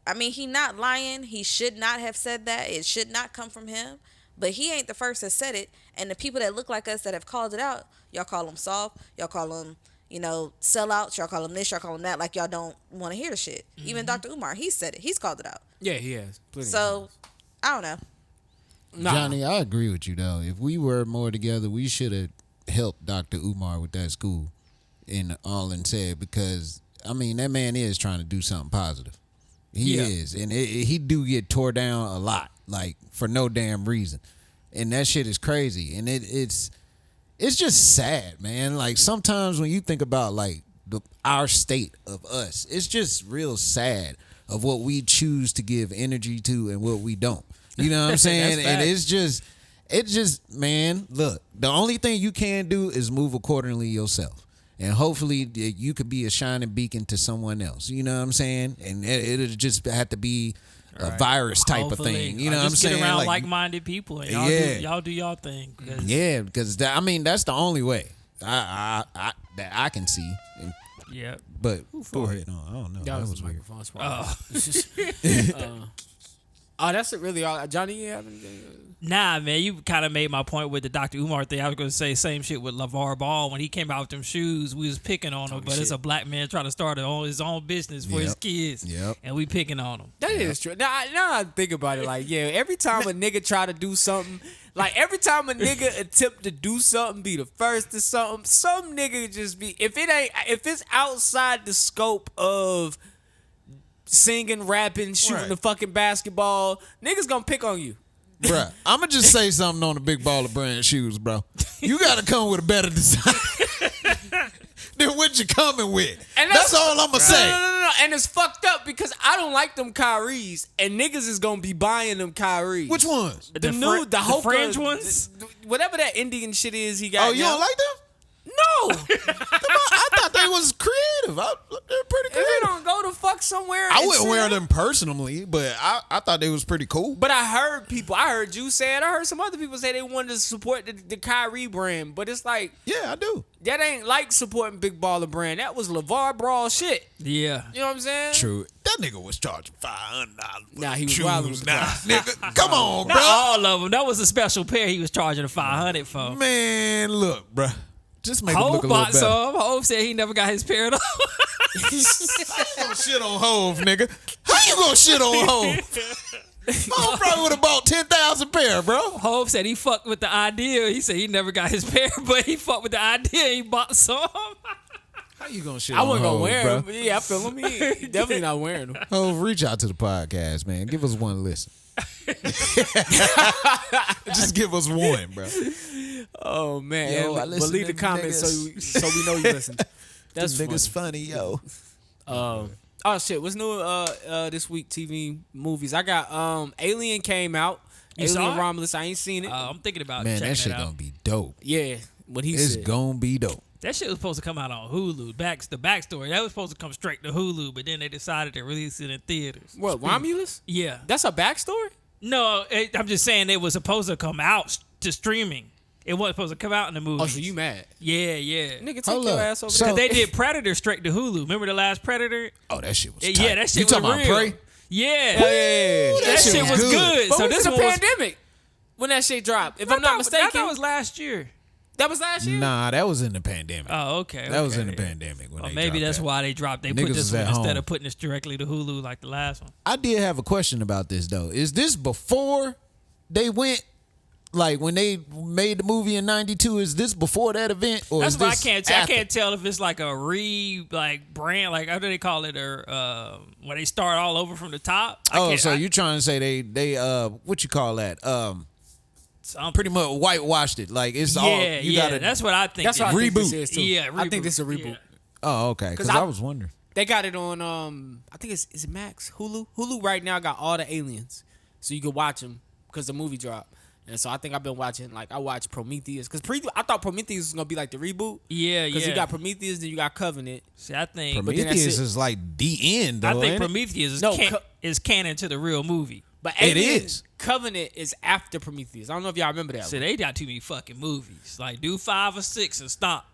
I mean, he not lying. He should not have said that. It should not come from him. But he ain't the first that said it. And the people that look like us that have called it out, y'all call them soft. Y'all call them, sellouts. Y'all call them this. Y'all call them that. Like y'all don't want to hear the shit. Mm-hmm. Even Dr. Umar, he said it. He's called it out. Yeah, he has. So, I don't know. Nah. Johnny, I agree with you, though. If we were more together, we should have helped Dr. Umar with that school and all and said, because, I mean, that man is trying to do something positive. He is. And he do get tore down a lot, like, for no damn reason. And that shit is crazy. And it's just sad, man. Like, sometimes when you think about, like, our state of us, it's just real sad of what we choose to give energy to and what we don't. You know what I'm saying? And it's just, man, look, the only thing you can do is move accordingly yourself. And hopefully you could be a shining beacon to someone else. You know what I'm saying? And it'll just have to be a virus type of thing. You know what I'm saying? Get around like-minded people and y'all do y'all thing. Yeah, because that's the only way that I can see. Yeah. But go ahead. No, I don't know. That was weird. microphone. Oh, that's it really all. Johnny, you have anything? Nah, man, you kind of made my point with the Dr. Umar thing. I was going to say same shit with LeVar Ball. When he came out with them shoes, we was picking on him, but it's a black man trying to start his own business for his kids, and we picking on him. That is true. Now I think about it, like, every time a nigga try to do something, like every time a nigga attempt to do something, be the first to something, some nigga just be, if it's outside the scope of singing, rapping, shooting the fucking basketball, niggas gonna pick on you. Bruh, I'm going to just say something on the Big Baller Brand shoes, bro. You got to come with a better design than what you're coming with. And that's all I'm going to say. No. And it's fucked up because I don't like them Kyries, and niggas is going to be buying them Kyries. Which ones? The whole Fringe ones? Whatever that Indian shit is he got. Oh, you don't like them? No. I thought they was creative. They're pretty If creative. they don't go to fuck somewhere. I wouldn't wear them personally, but I thought they was pretty cool. But I heard you say it. I heard some other people say they wanted to support the Kyrie brand. But it's like, yeah, I do. That ain't like supporting Big Baller Brand. That was LeVar Ball shit. Yeah. You know what I'm saying? True. That nigga was charging $500 for Nah, he was shoes wilding with the now. price. Nigga, come on, bro. Not all of them. That was a special pair he was charging a $500 for. Man, look, bro. Just make him look a little bought better. some. Hov said he never got his pair though. How you gonna shit on Hov, nigga? How you gonna shit on Hov? Hov probably would have bought 10,000 pair, bro. Hov said he fucked with the idea. He said he never got his pair, but he fucked with the idea. He bought some. How you gonna shit I on wasn't Hov, gonna wear bro? them. But yeah, I feel him. He definitely not wearing them. Hov, reach out to the podcast, man. Give us one listen. Just give us one, bro. Oh man, Yo, I but listen leave to the comments so we know you listen. That's Them niggas funny, yo. Oh shit, what's new this week? TV movies. I got Alien came out. You saw Alien it? Romulus. I ain't seen it. I'm thinking about Man, checking that shit it out. gonna be dope. Yeah, what he It's said. gonna be dope. That shit was supposed to come out on Hulu. The backstory. That was supposed to come straight to Hulu, but then they decided to release it in theaters. What, Romulus? Yeah. That's a backstory? No, I'm just saying it was supposed to come out to streaming. It wasn't supposed to come out in the movie. Oh, so you mad? Yeah. Nigga, take Hold your up. ass over So- there. Because they did Predator straight to Hulu. Remember the last Predator? Oh, that shit was tight. Yeah, that shit you was talking real. about Prey? Yeah. that shit shit was was good. But So was this the one was pandemic when that shit dropped. If I'm not mistaken, I thought it was last year. that was last year. Nah, that was in the pandemic. Oh, okay. That was in the pandemic when Well, they maybe dropped that's that. why they dropped. They Niggas put this was one at instead home. of putting this directly to Hulu like the last one. I did have a question about this though. Is this before they went Like when they made the movie in '92, is this before that event or That's is what I this can't tell. I after? can't tell if it's like a brand, like how do they call it, or when they start all over from the top. So you trying to say they what you call that? Pretty much whitewashed it. Like it's all you gotta. That's what I think. That's what I think this is too. Yeah, I think reboot. this is a reboot. Yeah. Oh, okay. Because I was wondering. They got it on I think is it Max Hulu. Hulu right now got all the aliens, so you can watch them because the movie dropped. And so I think I've been watching, like, I watched Prometheus. Because I thought Prometheus was going to be like the reboot. Yeah, Because you got Prometheus, then you got Covenant. See, I think Prometheus is like the end, though. I think ain't it? Prometheus is canon to the real movie. But It is. Covenant is after Prometheus. I don't know if y'all remember that. So they got too many fucking movies. Like, do 5 or 6 and stop.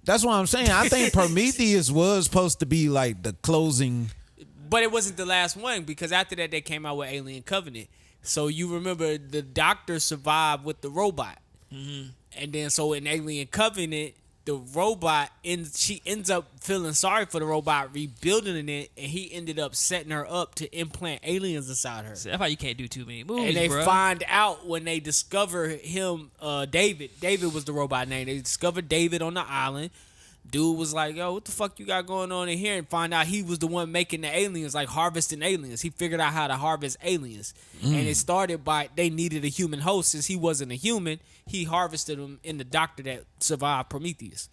That's what I'm saying. I think Prometheus was supposed to be like the closing. But it wasn't the last one because after that they came out with Alien Covenant. So you remember the doctor survived with the robot. Mm-hmm. And then so in Alien Covenant, the robot, she ends up feeling sorry for the robot, rebuilding it, and he ended up setting her up to implant aliens inside her. So that's why you can't do too many movies, And they bro. find out when they discover him, David. David was the robot name. They discovered David on the island. Dude was like, yo, what the fuck you got going on in here? And find out he was the one making the aliens, like harvesting aliens. He figured out how to harvest aliens. And it started by they needed a human host. Since he wasn't a human, he harvested them in the doctor that survived Prometheus.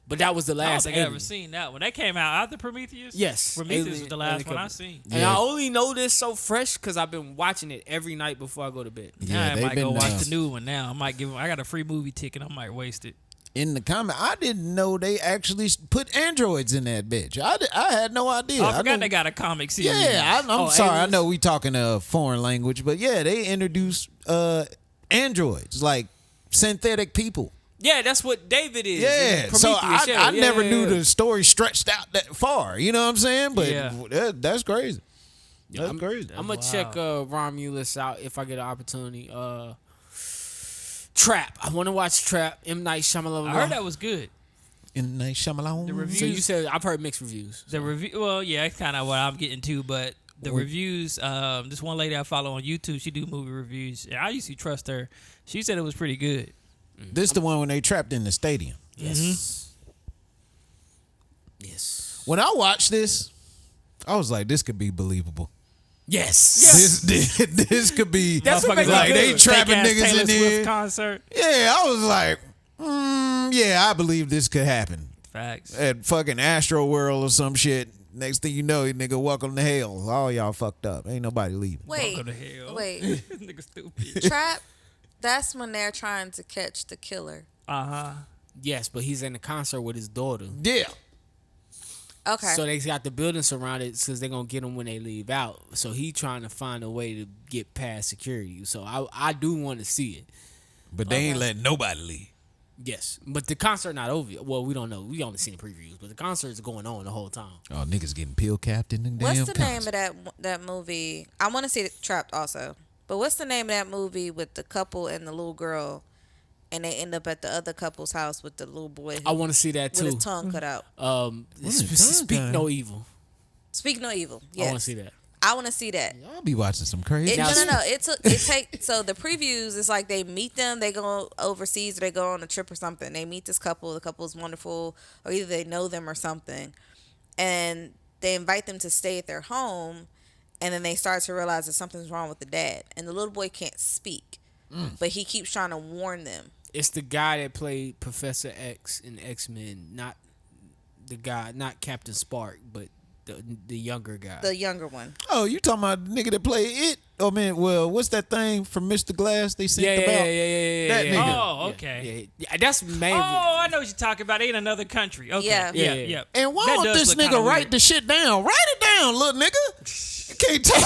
But that was the I don't last think I alien. ever seen that. When they came out after Prometheus? Yes. Prometheus Alien- was the last Alien one I Covenant. seen. And I only know this so fresh because I've been watching it every night before I go to bed. Yeah, I they've might go been, watch the new one now. I might I got a free movie ticket. I might waste it. In the comment, I didn't know they actually put androids in that bitch. I had no idea. Oh, I forgot knew- they got a comic series. Yeah, I'm Oh, sorry. aliens? I know we talking a foreign language, but yeah, they introduced androids, like synthetic people. Yeah, that's what David is. Yeah, so Prometheus, I never knew the story stretched out that far. You know what I'm saying? But Yeah. that's crazy. That's crazy. I'm gonna check Romulus out if I get an opportunity. Trap. I want to watch Trap. M. Night Shyamalan. I heard that was good. In the Shyamalan. The reviews. So you said I've heard mixed reviews. The review. Well, yeah, that's kind of what I'm getting to. But the reviews. This one lady I follow on YouTube, she do movie reviews, and I usually trust her. She said it was pretty good. This the one when they trapped in the stadium. Yes. Yes. When I watched this, I was like, this could be believable. Yes. This could be That's what Motherfuckers makes it like good. they trapping Fake-ass niggas Taylor in Swift here. concert. Yeah, I was like, yeah, I believe this could happen Facts. at fucking Astro World or some shit. Next thing you know, nigga, welcome to hell. All y'all fucked up. Ain't nobody leaving. Wait, Welcome to hell. wait. Nigga stupid. Trap. That's when they're trying to catch the killer. Yes, but he's in the concert with his daughter. Yeah. Okay. So they got the building surrounded because they're going to get him when they leave out. So he trying to find a way to get past security. So I do want to see it. But they ain't letting nobody leave. Yes. But the concert not over yet. Well, we don't know. We only seen the previews. But the concert is going on the whole time. Oh, niggas getting pill capped in the damn What's the name concert. of that movie? I want to see it Trapped also. But what's the name of that movie with the couple and the little girl, and they end up at the other couple's house with the little boy I want to see that with too. his tongue cut out? Speak no evil. Speak no evil. I Yes. want to see that. I want to see that. Y'all be watching some crazy No. shit. So the previews is like they meet them, they go overseas, or they go on a trip or something. They meet this couple. The couple's wonderful, or either they know them or something, and they invite them to stay at their home. And then they start to realize that something's wrong with the dad, and the little boy can't speak, but he keeps trying to warn them. It's the guy that played Professor X in X-Men, not the guy, not Captain Spark, but the younger guy. The younger one. Oh, you talking about the nigga that played it? Oh man, well, what's that thing from Mr. Glass they sent about? That nigga. Oh, okay. Yeah, that's main. Oh, I know what you're talking about. They in another country. Okay. Yeah. Yeah. And why That don't does this look nigga kinda write weird. the shit down? Write it down, little nigga. You can't talk.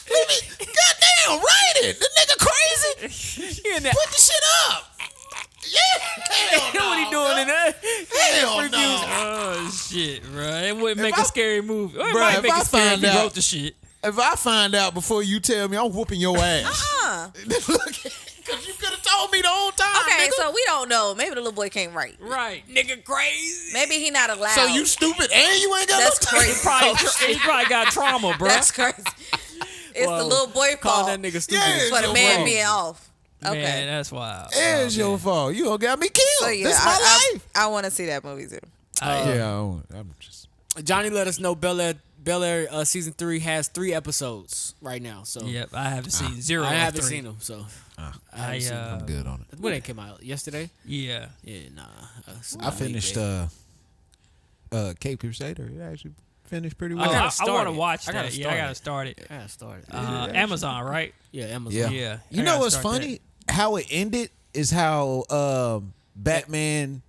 Goddamn, write it. The nigga crazy. Put the shit up. Yeah. Hell What he doing in there? Hell no. Oh shit, bro! It wouldn't make I- a scary movie. Or it Bruh, might if make I a scary if find he out- wrote the shit. If I find out before you tell me, I'm whooping your ass. Because you could have told me the whole time. Okay, nigga. so we don't know. Maybe the little boy can't write. Right. Nigga crazy. Maybe he not allowed. So you stupid and you ain't got That's no crazy. He probably got trauma, bro. That's crazy. It's the little boy Call fault that nigga stupid. Yeah, for the your man fault. being off. Okay. Man, that's wild. It's your fault. You gonna get me killed. So yeah, This is my life. I want to see that movie too. I'm just. Johnny let us know Bel Air season 3 has 3 episodes right now. So Yep, I haven't seen 0 I or haven't 3. seen them. So I'm good on it. when they came out yesterday. Yeah. Yeah, nah. I finished Cape Crusader. It actually finished pretty Oh, well. I start want to it. watch I gotta that. Yeah, start I got to it. start it. I started. Amazon, right? Yeah, Amazon. Yeah. You I know gotta what's start funny? How it ended is how Batman,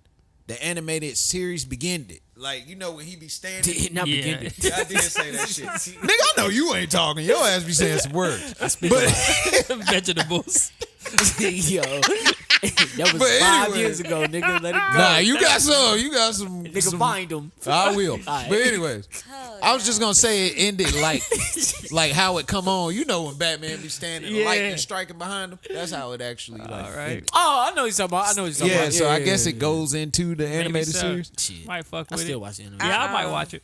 the animated series, began it. Like, you know, when he be standing. Not Yeah. begin it. I did say that shit. Nigga, I know you ain't talking. Your ass be saying some words. that. Vegetables. Yo, that was But 5 anyway. year ago, nigga. Let it go. Nah, you got some. You got some. Nigga, some find them. I will. right. But anyways, I was just gonna say it ended like how it come on. You know when Batman be standing, the Yeah. lightning striking behind him. That's how it actually like. All right. ended. Oh, I know what you're talking about. I know what you're talking Yeah, about. so I guess it goes into the Maybe animated so. series. Shit. Might fuck I with still it. watch the anime. Yeah, I might watch it.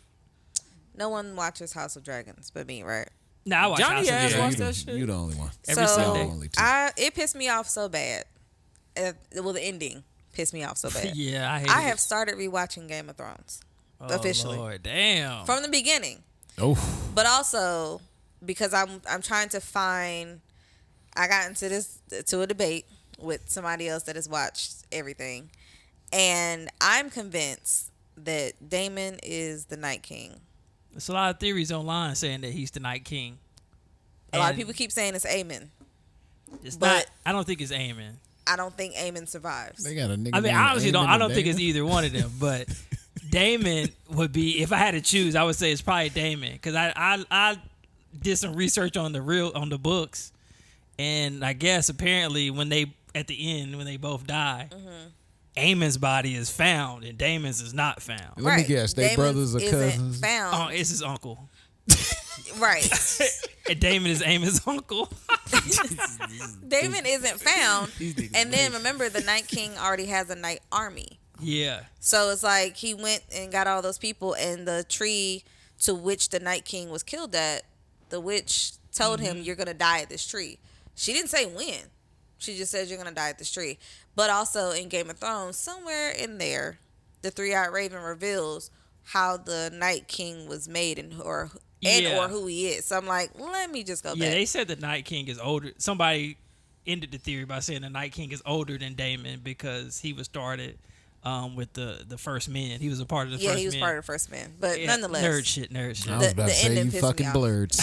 No one watches House of Dragons but me, right? Nah, I watch Johnny House of ass Dragons. watch you, that shit. you the only one. Every so Sunday. Only two. it pissed me off so bad. Well, the ending pissed me off so bad. Yeah, I hate I it. have started rewatching Game of Thrones officially Lord, damn. from the beginning, Oh, but also because I'm trying to find. I got into a debate with somebody else that has watched everything, and I'm convinced that Daemon is the Night King. There's a lot of theories online saying that he's the Night King. A lot of And people keep saying it's Aemon. It's but- not. I don't think it's Aemon. I don't think Aemon survives. they got a nigga. I mean, named I honestly Damon don't. I and don't think Damon. it's either one of them. But Damon would be. If I had to choose, I would say it's probably Damon because I did some research on the books, and I guess apparently when they at the end when they both die, Aemon's body is found and Damon's is not found. Let me guess. They Daemon's brothers or isn't cousins. Found. Oh, it's his uncle. Right. And Damon is Aemon's uncle. Daemon isn't found. And then remember, the Night King already has a night army. Yeah. So it's like he went and got all those people, and the tree to which the Night King was killed at, the witch told him, "You're gonna die at this tree." She didn't say when. She just said you're gonna die at this tree. But also in Game of Thrones, somewhere in there, the Three-Eyed Raven reveals how the Night King was made or who he is. So I'm like, let me just go Yeah, back. they said the Night King is older. Somebody ended the theory by saying the Night King is older than Daemon because he was started with the first men. He was a part of the first men. Yeah, he was part of the first man. But Yeah, nonetheless, nerd shit. I was The about to say ending you pissed me fucking off. blurs.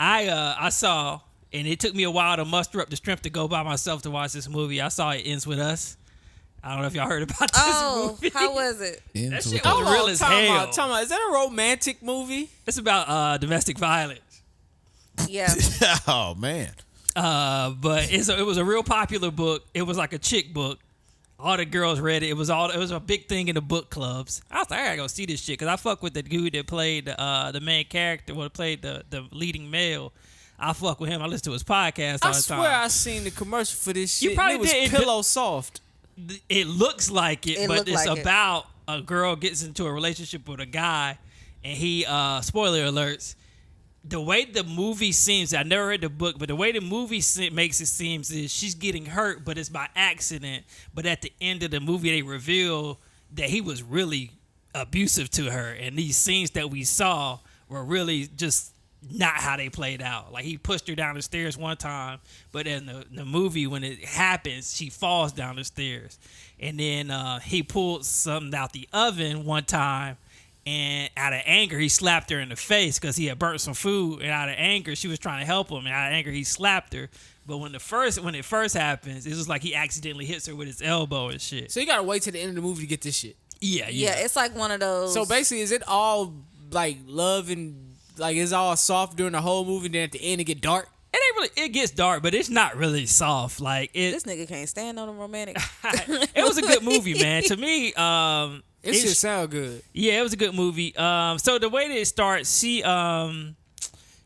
I saw, and it took me a while to muster up the strength to go by myself to watch this movie. I saw It Ends With Us. I don't know if y'all heard about this Oh, movie. how was it? That Into shit it. was real as hell. Time out. Is that a romantic movie? It's about domestic violence. Yeah. Oh man. But it was a real popular book. It was like a chick book. All the girls read it. It was a big thing in the book clubs. I was like, I gotta go see this shit because I fuck with the dude that played the main character, played the leading male. I fuck with him. I listen to his podcast all I the swear time. I seen the commercial for this shit. You probably and it was did. Pillow Soft. It looks like it, It but looked it's like it. about a girl gets into a relationship with a guy, and he spoiler alerts. The way the movie seems, I never read the book, but the way the movie makes it seems is she's getting hurt, but it's by accident. But at the end of the movie, they reveal that he was really abusive to her, and these scenes that we saw were really just not how they played out. Like he pushed her down the stairs one time, but in the movie when it happens, she falls down the stairs, and then he pulled something out the oven one time. And out of anger, he slapped her in the face because he had burnt some food. And out of anger, she was trying to help him. And out of anger, he slapped her. But when it first happens, it was like he accidentally hits her with his elbow and shit. So you gotta wait till the end of the movie to get this shit. Yeah. Yeah, it's like one of those. So basically, is it all like love and like it's all soft during the whole movie, and then at the end it get dark? It ain't really. It gets dark, but it's not really soft. Like this nigga can't stand on the romantic. it was a good movie, man. To me, It should sound good. Yeah, it was a good movie. So the way that it starts,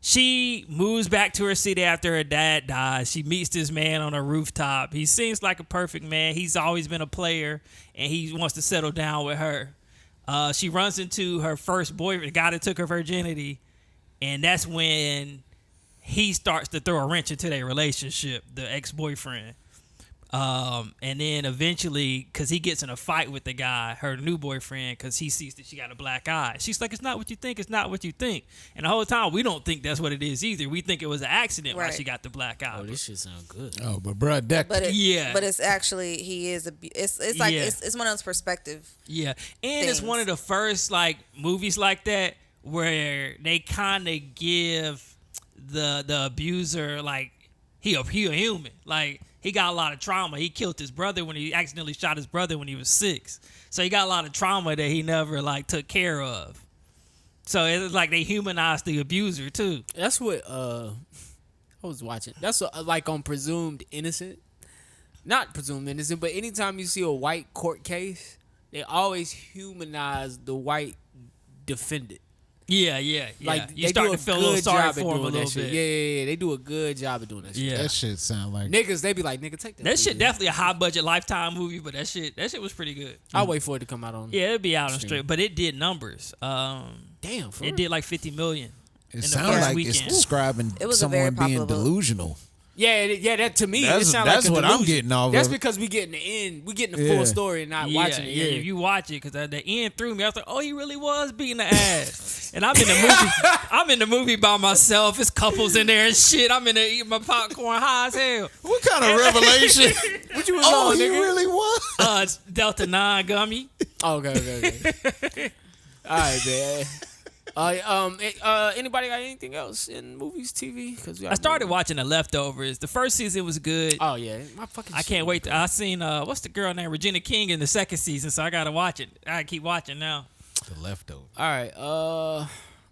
she moves back to her city after her dad dies. She meets this man on a rooftop. He seems like a perfect man. He's always been a player, and he wants to settle down with her. She runs into her first boyfriend, the guy that took her virginity, and that's when he starts to throw a wrench into their relationship, the ex-boyfriend. And then eventually, because he gets in a fight with the guy, her new boyfriend, because he sees that she got a black eye. She's like, it's not what you think. It's not what you think. And the whole time, we don't think that's what it is either. We think it was an accident why she got the black eye. Oh, this shit sound good. Oh, but bro, that But Yeah. it's actually he is it's like Yeah. it's one of those perspective. Yeah, and it's one of the first like movies like that where they kind of give the abuser like he a human. Like he got a lot of trauma. He killed his brother when he accidentally shot his brother when he was 6. So he got a lot of trauma that he never like took care of. So it's like they humanized the abuser too. That's what I was watching. That's like on Presumed Innocent. Not Presumed Innocent, but anytime you see a white court case, they always humanize the white defendant. Yeah. Like you they start do to feel a little sorry for him a doing little that shit. bit. Yeah. They do a good job of doing that shit. Yeah. that shit sound like Niggas, they be like, nigga, take that. That shit shit. definitely a high budget Lifetime movie, but that shit was pretty good. I'll wait for it to come out on. Yeah, it'd be out on Stream. straight, but it did numbers. Damn, for It real? did like 50 million. it in the sounds first like weekend. it's describing It was a very someone being popular book. delusional. Yeah, that to me, it That's- sounds that's like a what I'm delusion. getting off That's of it. because we getting the end, we getting the Yeah. full story and not watching it. Yeah, Yeah, if you watch it, because at the end threw me. I was like, oh, he really was beating the ass. And I'm in the movie. I'm in the movie by myself. It's couples in there and shit. I'm in there eating my popcorn high as hell. What kind of revelation? What you was Oh, on, he nigga? really was. It's Delta 9 gummy. Oh, okay. All right, man. Anybody got anything else in movies, TV? Because I started watching The Leftovers. The first season was good. Oh yeah, my fucking. I can't wait. I seen what's the girl named Regina King in the second season, so I gotta watch it. I gotta keep watching now. The leftover. All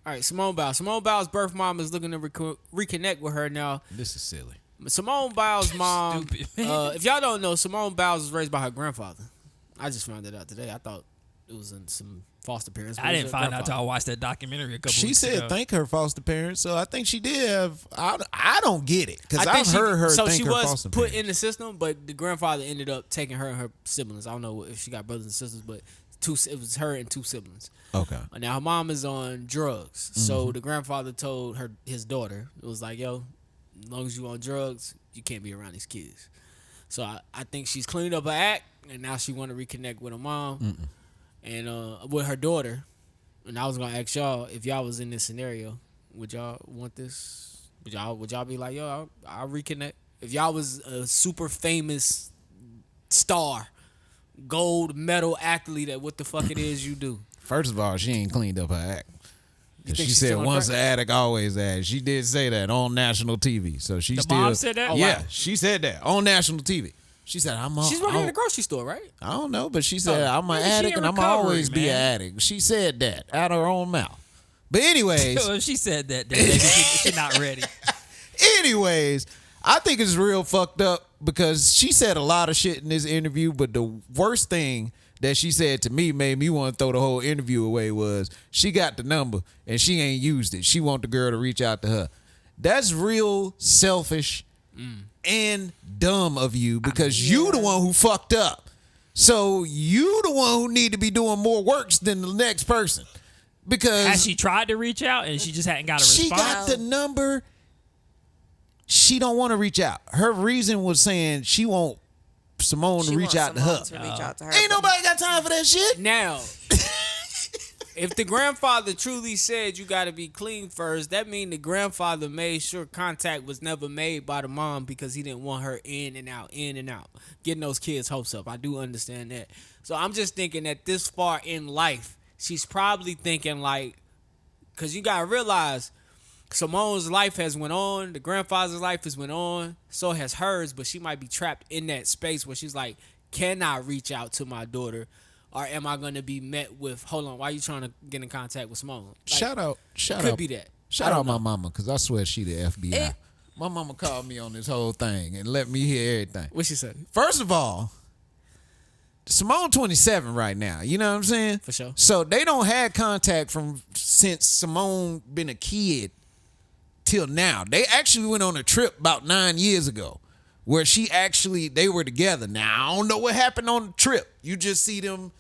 right. Simone Biles. Simone Biles' birth mom is looking to reconnect with her now. This is silly. Simone Biles' mom. Stupid. If y'all don't know, Simone Biles was raised by her grandfather. I just found that out today. I thought it was in some foster parents. I didn't find out until I watched that documentary a couple She weeks said ago. thank her foster parents, so I think she did have. I don't get it because I think I've heard her So thank she her was foster put parents. in the system, but the grandfather ended up taking her and her siblings. I don't know if she got brothers and sisters, but it was her and 2 siblings. Okay. Now her mom is on drugs, so the grandfather told his daughter, it was like, yo, as long as you on drugs, you can't be around these kids. So I think she's cleaned up her act, and now she want to reconnect with her mom and with her daughter. And I was gonna ask y'all, if y'all was in this scenario, would y'all want this? Would y'all be like, yo, I'll reconnect? If y'all was a super famous star, gold medal athlete at what the fuck it is you do. First of all, she ain't cleaned up her act. think She she's said still on once crack? an addict, always an addict. She did say that on national TV. So she The still. mom said that? Oh, Yeah, wow. she said that on national TV. She said, She's working in a grocery store, right? I don't know, but she said, I'm an maybe she addict in and I'm recovery, always be an man. addict. She said that out of her own mouth. But anyways, So if she said that, then maybe she's not ready. anyways, I think it's real fucked up because she said a lot of shit in this interview, but the worst thing that she said to me made me want to throw the whole interview away was she got the number and she ain't used it. She want the girl to reach out to her. That's real selfish and dumb of you because you the one who fucked up. So you the one who need to be doing more works than the next person. Because Has she tried to reach out and she just hadn't got a she response? got the number. She don't want to reach out. Her reason was saying she want Simone to She reach wants out to her. Simone to reach out to her. Ain't nobody got time for that shit. Now, if the grandfather truly said you got to be clean first, that mean the grandfather made sure contact was never made by the mom because he didn't want her in and out, getting those kids' hopes up. I do understand that. So I'm just thinking that this far in life, she's probably thinking like, because you got to realize Simone's life has went on, the grandfather's life has went on, so has hers, but she might be trapped in that space where she's like, can I reach out to my daughter? Or am I going to be met with, hold on, why are you trying to get in contact with Simone? Like, Shout out. could be that. Shout out my mama, because I swear she the FBI. My mama called me on this whole thing and let me hear everything. What she said? First of all, Simone 27 right now. You know what I'm saying? For sure. So they don't have contact from since Simone been a kid till now. They actually went on a trip about 9 years ago where they were together. Now, I don't know what happened on the trip. You just see them.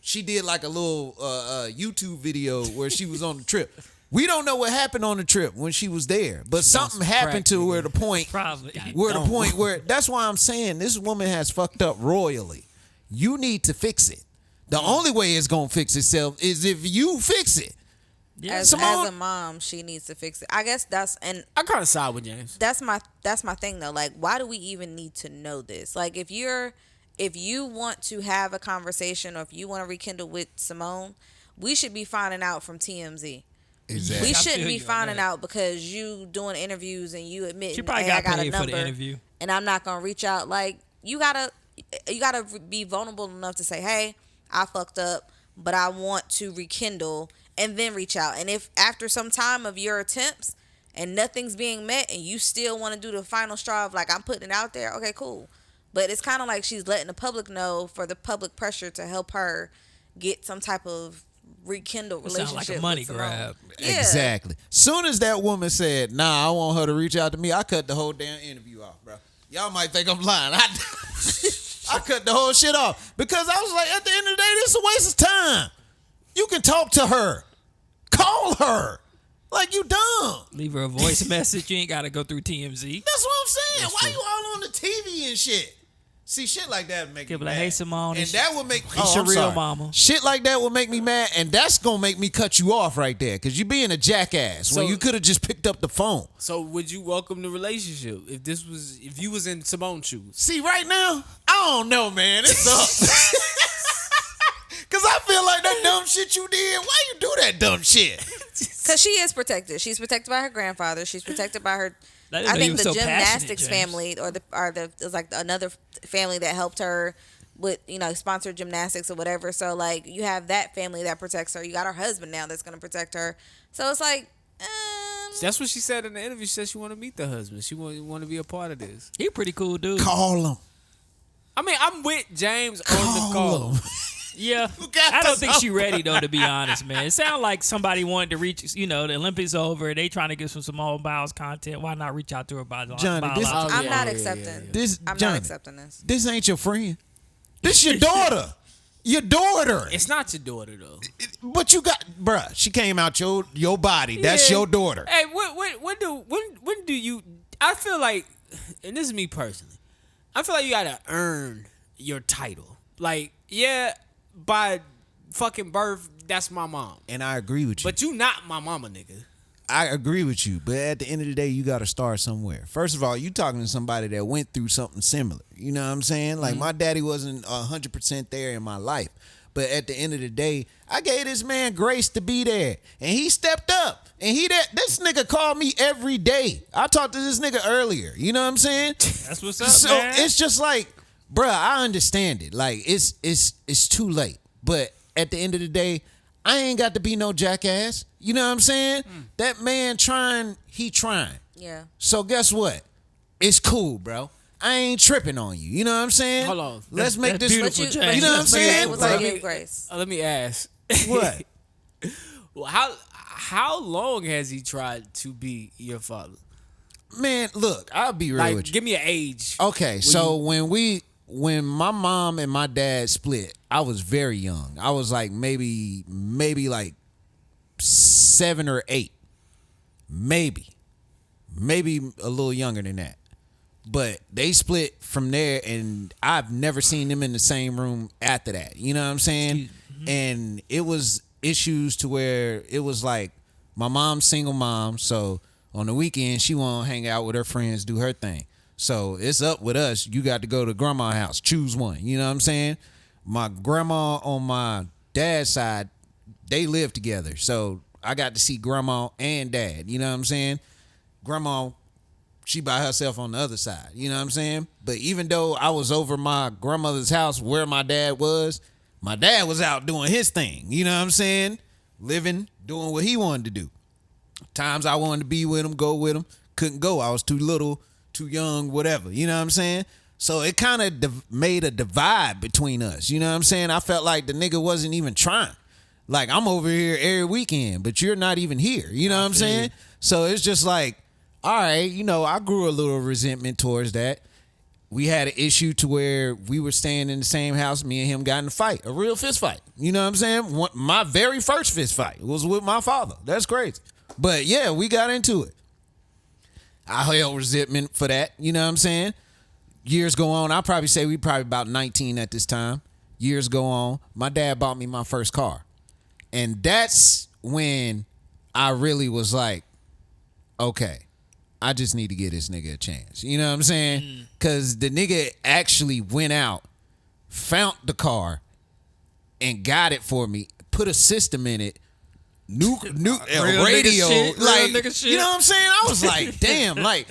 She did like a little YouTube video where she was on the trip. We don't know what happened on the trip when she was there, but something happened to where the point, Probably. where that's why I'm saying this woman has fucked up royally. You need to fix it. The only way it's gonna fix itself is if you fix it. Yeah. As Simone- a mom, she needs to fix it. I guess I kind of side with James. that's my thing though. Like, why do we even need to know this? Like, if you want to have a conversation or if you want to rekindle with Simone, we should be finding out from TMZ. Exactly. We I shouldn't feel be you on finding that. out because you doing interviews and you admit, She probably hey, I got got a paid for the number interview. and I'm not gonna reach out. Like, you gotta be vulnerable enough to say, hey, I fucked up, but I want to rekindle, and then reach out. And if after some time of your attempts and nothing's being met and you still want to do the final straw of like, I'm putting it out there, okay, cool. But it's kind of like she's letting the public know for the public pressure to help her get some type of rekindled It relationship. sounds like a money with Simone. grab. Yeah. Exactly. Soon as that woman said, "Nah, I want her to reach out to me," I cut the whole damn interview off, bro. Y'all might think I'm lying. I cut the whole shit off because I was like, at the end of the day, this is a waste of time. You can talk to her, call her, like you dumb. Leave her a voice message. You ain't got to go through TMZ. That's what I'm saying. Why you all on the TV and shit? See, shit like that would make me Give her mad. like, hey, Simone, and it's- that would make it's your I'm real sorry. mama. Shit like that would make me mad, and that's gonna make me cut you off right there because you being a jackass when So- you could have just picked up the phone. So would you welcome the relationship if you was in Simone's shoes? See, right now, I don't know, man. It's up. Cause I feel like that dumb shit you did. Why you do that dumb shit? Because she is protected. She's protected by her grandfather. She's protected by her. I didn't I know you think was the so passionate, gymnastics James. family, or it's like another family that helped her with, sponsored gymnastics or whatever. So like, you have that family that protects her. You got her husband now that's gonna protect her. So it's like, That's what she said in the interview. She said she want to meet the husband. She want to be a part of this. He a pretty cool dude. Call him. I mean, I'm with James on the Call call. him. Yeah, got I don't this think she ready though. To be honest, man, it sounds like somebody wanted to reach. The Olympics over. They trying to get some Simone Biles content. Why not reach out to her by Johnny, this- I'm yeah, not yeah, accepting. yeah, yeah. This I'm Johnny, not accepting this. This ain't your friend. This your daughter. Your daughter. It's not your daughter though. But you got, bruh. She came out your body. That's Yeah. your daughter. Hey, when do you? I feel like, and this is me personally, I feel like you gotta earn your title. Like, yeah, by fucking birth, that's my mom. And I agree with you. But you not my mama, nigga. I agree with you, but at the end of the day, you got to start somewhere. First of all, you talking to somebody that went through something similar. You know what I'm saying? Like, my daddy wasn't 100% there in my life. But at the end of the day, I gave this man grace to be there. And he stepped up. And this nigga called me every day. I talked to this nigga earlier. You know what I'm saying? That's what's up, So man. it's just like, bruh, I understand it. Like, it's too late. But at the end of the day, I ain't got to be no jackass. You know what I'm saying? That man he trying. Yeah. So guess what? It's cool, bro. I ain't tripping on you. You know what I'm saying? Hold on. Let's make That's this. beautiful, But James. You know what I'm but saying? was Like- give grace. Let me ask. What? Well, how long has he tried to be your father? Man, look, I'll be real Like, with you. give me an age. Okay, so when my mom and my dad split, I was very young. I was like maybe like 7 or 8. Maybe a little younger than that. But they split from there, and I've never seen them in the same room after that. You know what I'm saying? And it was issues to where it was like my mom's single mom, so on the weekend she want to hang out with her friends, do her thing. So it's up with us. You got to go to grandma's house. Choose one. You know what I'm saying? My grandma on my dad's side, they live together. So I got to see grandma and dad. You know what I'm saying? Grandma, she by herself on the other side. You know what I'm saying? But even though I was over my grandmother's house where my dad was out doing his thing. You know what I'm saying? Living, doing what he wanted to do. Times I wanted to be with him, go with him. Couldn't go. I was too little, too young, whatever. You know what I'm saying? So it kind of made a divide between us. You know what I'm saying? I felt like the nigga wasn't even trying. Like, I'm over here every weekend, but you're not even here. You know what I'm saying? So it's just like, all right, I grew a little resentment towards that. We had an issue to where we were staying in the same house. Me and him got in a fight, a real fist fight. You know what I'm saying? My very first fist fight was with my father. That's crazy. But yeah, we got into it. I held resentment for that. You know what I'm saying? Years go on. I'll probably say we probably about 19 at this time. Years go on. My dad bought me my first car. And that's when I really was like, okay, I just need to give this nigga a chance. You know what I'm saying? Because the nigga actually went out, found the car, and got it for me, put a system in it, new Real radio. nigga shit, real Like, nigga shit. you know what I'm saying? I was like, damn, like,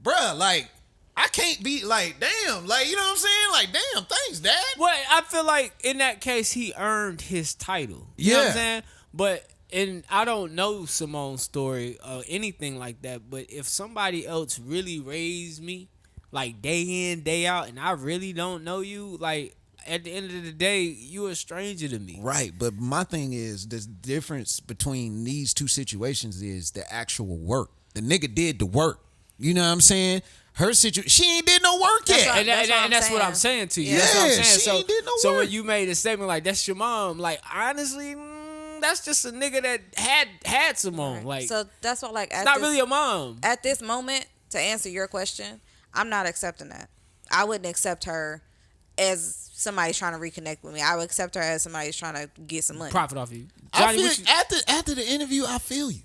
bruh, like, I can't be like, damn, like, you know what I'm saying? Like, damn, thanks, Dad. Well, I feel like in that case, he earned his title. You know what I'm Yeah. saying? But, and I don't know Simone's story or anything like that, but if somebody else really raised me, like day in, day out, and I really don't know you, like, at the end of the day, you a stranger to me. Right, but my thing is the difference between these two situations is the actual work. The nigga did the work. You know what I'm saying? Her situation, she ain't did no work That's yet. right. And that's what I'm saying to you. Yeah. That's what I'm Yeah, saying. she So, ain't did no so work. when you made a statement like that's your mom, like honestly, that's just a nigga that had Simone. Like, So that's what, like, it's not really a mom. At this moment, to answer your question, I'm not accepting that. I wouldn't accept her as somebody's trying to reconnect with me. I would accept her as somebody's trying to get some money. Profit off you, I Johnny. feel, What you, after the interview, I feel you.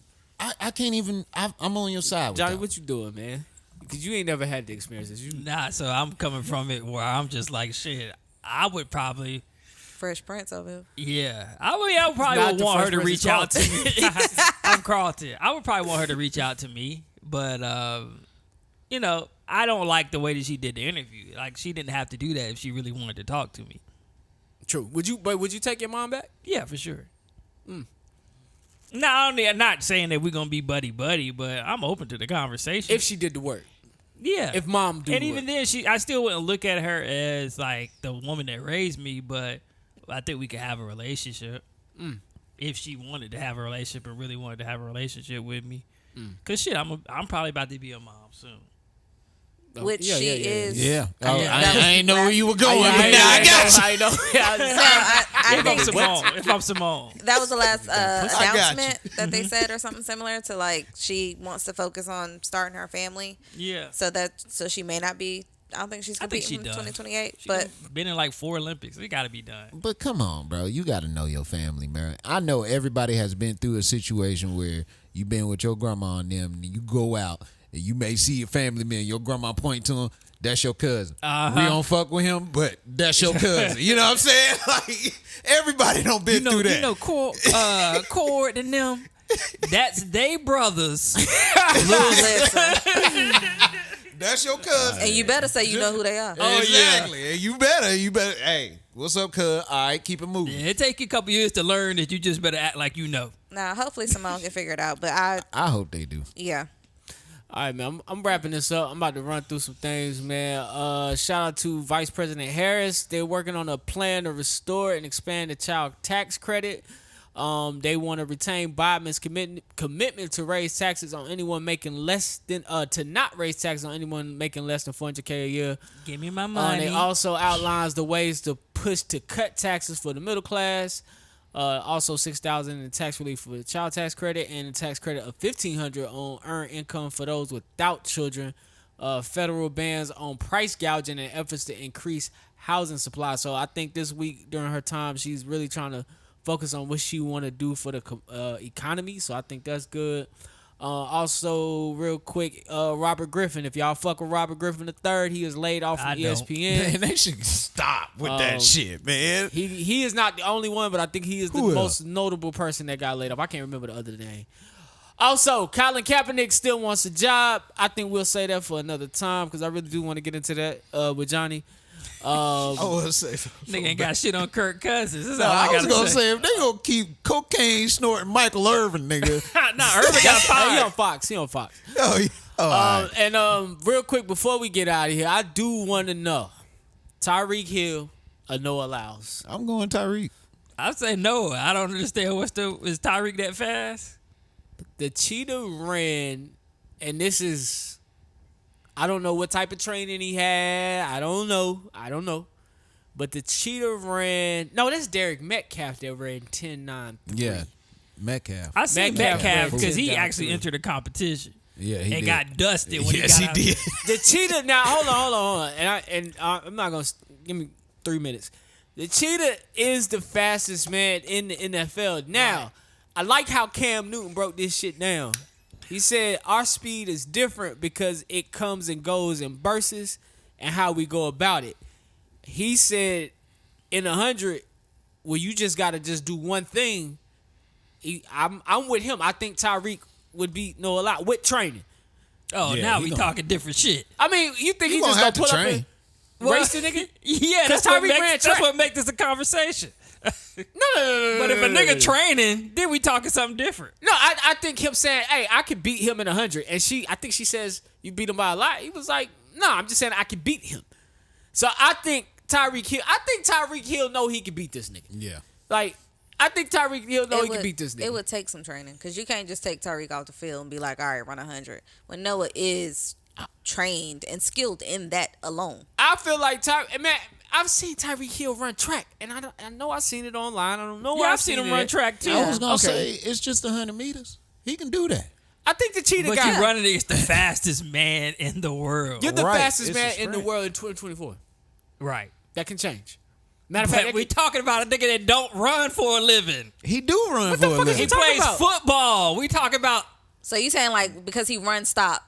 I can't even. I'm on your side. With Johnny, that. what you doing, man? Because you ain't never had the experiences. You Nah, so I'm coming from it where I'm just like, shit, I would probably, Fresh Prince of it. yeah. I probably Not would the want her Fresh to Prince, reach it's out to me. I'm Carlton. I would probably want her to reach out to me, but, you know, I don't like the way that she did the interview. Like, she didn't have to do that if she really wanted to talk to me. true? Would you take your mom back? Yeah, for sure. No, I'm not saying that we're gonna be buddy, but I'm open to the conversation. If she did the work, yeah, if mom do, and the even work. then, I still wouldn't look at her as like the woman that raised me. But I think we could have a relationship if she wanted to have a relationship and really wanted to have a relationship with me. Cause shit, I'm probably about to be a mom soon. Which she is. Yeah. I mean, I that was ain't know where you were going. I but now I got you. I know. I If I'm think Simone, if I'm Simone, that was the last got you. announcement that they said, or something similar to, like, she wants to focus on starting her family. yeah. So she may not be. I don't think she's I think competing she in done. 2028. She But been in like 4 Olympics. It got to be done. But come on, bro. You got to know your family, man. I know everybody has been through a situation where you've been with your grandma and them, and you go out, and you may see a family man. Your grandma point to him. That's your cousin. We don't fuck with him, but that's your cousin. You know what I'm saying? Like, everybody don't been through that. You know, Cord and them. That's they brothers. listen, That's your cousin. and you better say you know who they are. Exactly. And you better. Hey, what's up, cuz? All right, keep it moving. Yeah, it take you a couple years to learn that you just better act like you know. Now, hopefully Simone can figure it out. But I hope they do. yeah. All right, man. I'm wrapping this up. I'm about to run through some things, man. Shout out to Vice President Harris. They're working on a plan to restore and expand the child tax credit. They want to retain Biden's commitment to raise taxes on anyone making less than to not raise taxes on anyone making less than $400K a year. Give me my money. They also outlines the ways to push to cut taxes for the middle class. Also $6,000 in tax relief for the child tax credit and a tax credit of $1,500 on earned income for those without children. Federal bans on price gouging and efforts to increase housing supply. So I think this week during her time, she's really trying to focus on what she want to do for the economy. So I think that's good. Also, real quick, Robert Griffin. If y'all fuck with Robert Griffin III, he is laid off from ESPN. Man, they should stop with that shit, man. He is not the only one, but I think he is the Who most notable person that got laid off. I can't remember the other name. Also, Colin Kaepernick still wants a job. I think we'll say that for another time because I really do want to get into that with Johnny. I was say Nigga ain't got shit on Kirk Cousins. That's No, all I I was gotta gonna say if they gonna keep cocaine snorting Michael Irvin, nigga. Nah, Irvin got He fired. on Fox. He on Fox. Oh, yeah. All right. And real quick before we get out of here, I do want to know Tyreek Hill or Noah Lyles. I'm going Tyreek. I say no. I don't understand. Is Tyreek that fast? The cheetah ran, and this is, I don't know what type of training he had. I don't know. But the cheetah ran. No, that's Derek Metcalf that ran 10.9. Yeah. Metcalf. I seen Metcalf Metcalf ran because he 10 down actually three. entered a competition. Yeah, he and did. got dusted when Yes, he got out. he did. The cheetah. Now, hold on. And I'm not gonna give me 3 minutes. The cheetah is the fastest man in the NFL. Now, I like how Cam Newton broke this shit down. He said our speed is different because it comes and goes in bursts and how we go about it. He said in 100, well, you just got to just do one thing. I'm with him. I think Tyreek would beat Noah a lot with training. Oh, Yeah, now he we gonna- talking different shit. I mean, you think He he gonna just have gonna to pull up train. and race the nigga? Yeah, 'Cause that's what, Tyreek ran makes, track. that's what makes this a conversation. No. But if a nigga training, then we talking something different. No, I think him saying, "Hey, I could beat him in 100," and I think she says, "You beat him by a lot." He was like, "No, I'm just saying I could beat him." So I think Tyreek Hill know he can beat this nigga. Yeah. Like, I think Tyreek Hill know he can beat this nigga. It would take some training because you can't just take Tyreek off the field and be like, all right, run 100. When Noah is trained and skilled in that alone. I feel like man, I've seen Tyreek Hill run track, and I know I've seen it online. I don't know. Yeah, where I've seen him run it. track too. I was gonna Okay. say it's just 100 meters. He can do that. I think the cheetah But guy. you running against the fastest man in the world. You're the Right. fastest It's man a in the sprint. world in 2024. right. That can change. Matter of fact, But we talking about a nigga that don't run for a living. He do run the for a fuck is He living. talking plays about? football. We talking about So you saying like because he run stop,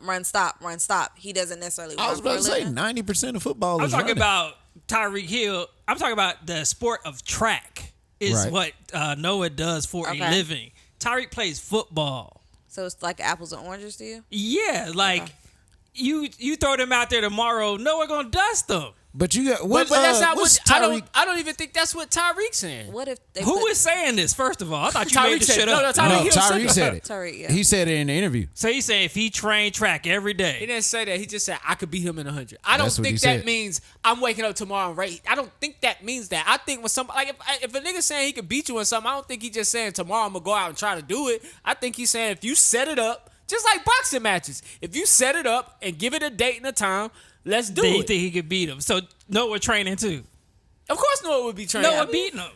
he doesn't necessarily run I was for a about to say living? 90% of football I'm is talking running. about Tyreek Hill. I'm talking about the sport of track is Right. what Noah does for a Okay. living. Tyreek plays football. So it's like apples and oranges to you? Yeah, like you throw them out there tomorrow, Noah gonna dust them. But you got but what? that's not what's what Tyreek? I don't even think that's what Tyreek's saying. What if they Who put is saying this? First of all, I thought you Tyreek made this said- shit no, up. no, Tyreek No, Hill said Tyrese that. said it. Tyreek, yeah. He said it in the interview. So he's saying if he trained track every He day, didn't say that. He just said I could beat him in 100. I don't That's what think he that said. means I'm waking up tomorrow and right. I don't think that means that. I think when somebody like if a nigga saying he could beat you in something, I don't think he just saying tomorrow I'm gonna go out and try to do it. I think he's saying if you set it up, just like boxing matches, if you set it up and give it a date and a time, let's do then you it. think he could beat him. So Noah training too. Of course, Noah would be trained. Noah beating him.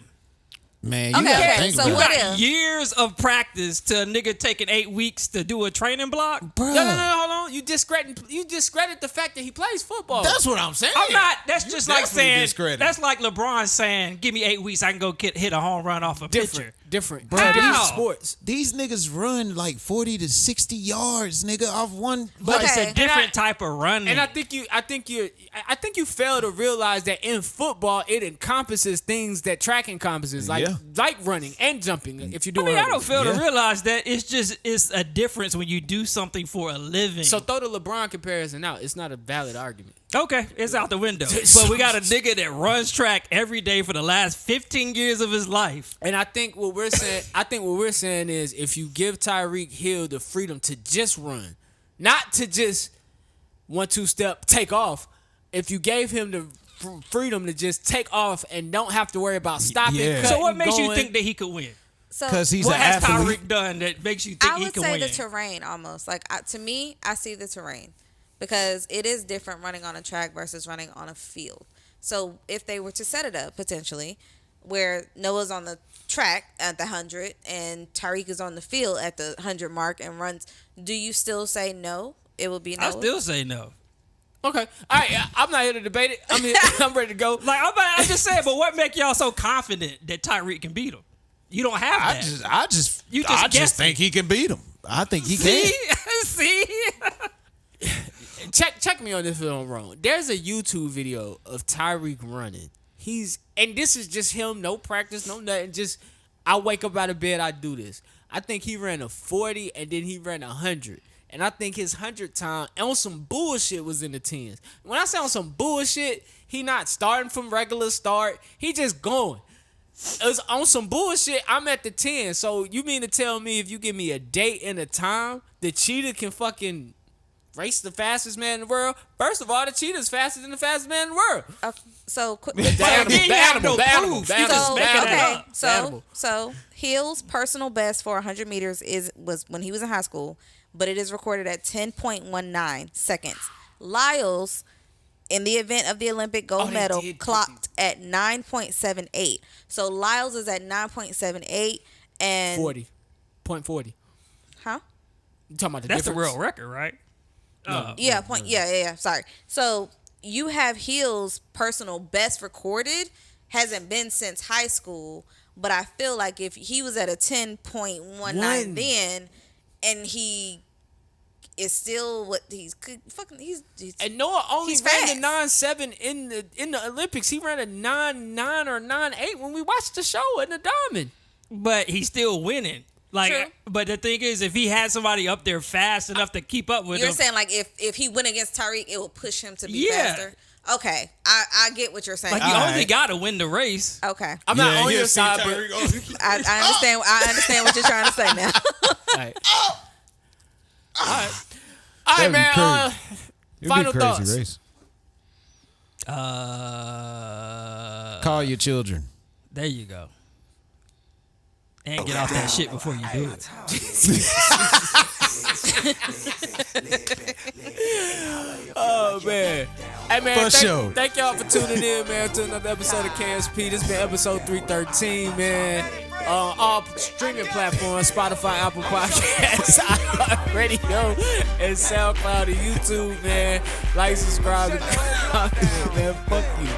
Man, you Okay, gotta okay, think so about You what it. got if- years of practice to a nigga taking 8 weeks to do a training block. Bruh. No, hold on. You discredit the fact that he plays football. That's what I'm saying. I'm not. That's You just like definitely saying. discredit. That's like LeBron saying, "Give me 8 weeks, I can go hit a home run off a pitcher." different. Bruh, Different How? sports. These niggas run like 40 to 60 yards, nigga, off one. But it's Okay. a different type of running. And I think you fail to realize that in football it encompasses things that track encompasses, like Yeah. running and jumping. If you do, I mean, I don't fail to Yeah. realize that it's a difference when you do something for a living. So throw the LeBron comparison out. It's not a valid argument. Okay, it's out the window. But we got a nigga that runs track every day for the last 15 years of his life. And I think what we're saying is if you give Tyreek Hill the freedom to just run, not to just 1-2 step take off. If you gave him the freedom to just take off and don't have to worry about stopping. Yeah. So what cutting, makes you going. think that he could win? So Because he's What an has athlete. Tyreek done that makes you think I he would can say win? the terrain almost. Like to me, I see the terrain because it is different running on a track versus running on a field. So if they were to set it up potentially where Noah's on the track at the 100 and Tyreek is on the field at the 100 mark and runs, do you still say no? It would be no. I still say no. Okay, all right. I'm not here to debate it. I'm ready to go. Like I'm just saying, but what make y'all so confident that Tyreek can beat him? You don't have that. I just guessing. think he can beat him. I think he See, can. see. Check me on this if I'm wrong. There's a YouTube video of Tyreek running. And this is just him, no practice, no nothing. Just I wake up out of bed, I do this. I think he ran a 40 and then he ran 100. And I think his 100 time on some bullshit was in the 10s. When I say on some bullshit, he not starting from regular start. He just going. It was on some bullshit. I'm at the 10. So you mean to tell me if you give me a date and a time, the cheetah can fucking race the fastest man in the world? First of all, the cheetah's faster than the fastest man in the world. So quick. He ain't have no proof. He just So making it okay, up. so Hill's personal best for 100 meters was when he was in high school, but it is recorded at 10.19 seconds. Lyles, in the event of the Olympic gold they medal, did put clocked at 9.78. So Lyles is at 9.78 and 40. .40. Huh? You talking about the That's the difference? real record, right? Yeah. Sorry. So you have Hill's personal best recorded hasn't been since high school, but I feel like if he was at a 10.19 then, and he is still what he's And Noah only he's ran fast. a 9.7 in the Olympics. He ran a 9.9 or 9.8 when we watched the show in the Diamond. But he's still winning. Like, True. but the thing is, if he had somebody up there fast enough to keep up with You're him, saying like if he went against Tariq, it will push him to be Yeah. faster. Okay, I get what you're saying. like you only got to win the race. Okay, I'm not on he'll your see side, but Tyreek go- I understand. I understand what you're trying to say now. all right. All right, That'd be man. crazy. It'd Final be a crazy thoughts. race. Uh, Call your children. there you go. And get off that shit before you do it. Oh man. Hey man, For sure. thank y'all for tuning in, man, to another episode of KSP. This been episode 313, man. All streaming platforms, Spotify, Apple Podcasts, iHeartRadio, and SoundCloud and YouTube, man. Like, subscribe, and comment, man. Fuck you.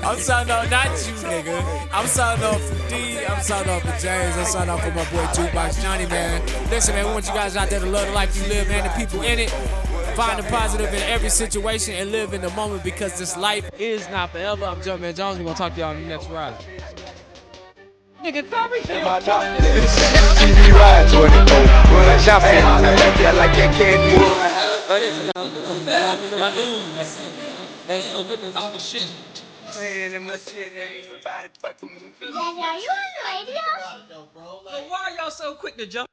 I'm signing off, not you, nigga. I'm signing off for D. I'm signing off for James. I'm signing off for my boy Jukebox Johnny, man. Listen, man, we want you guys out there to love the life you live, man. The people in it. Find the positive in every situation and live in the moment because this life is not forever. I'm Jumpman Jones. We're going to talk to y'all on the next ride. Nigga, TV ride 24. Run Jumpman. Like that candy. Why are y'all so quick to jump?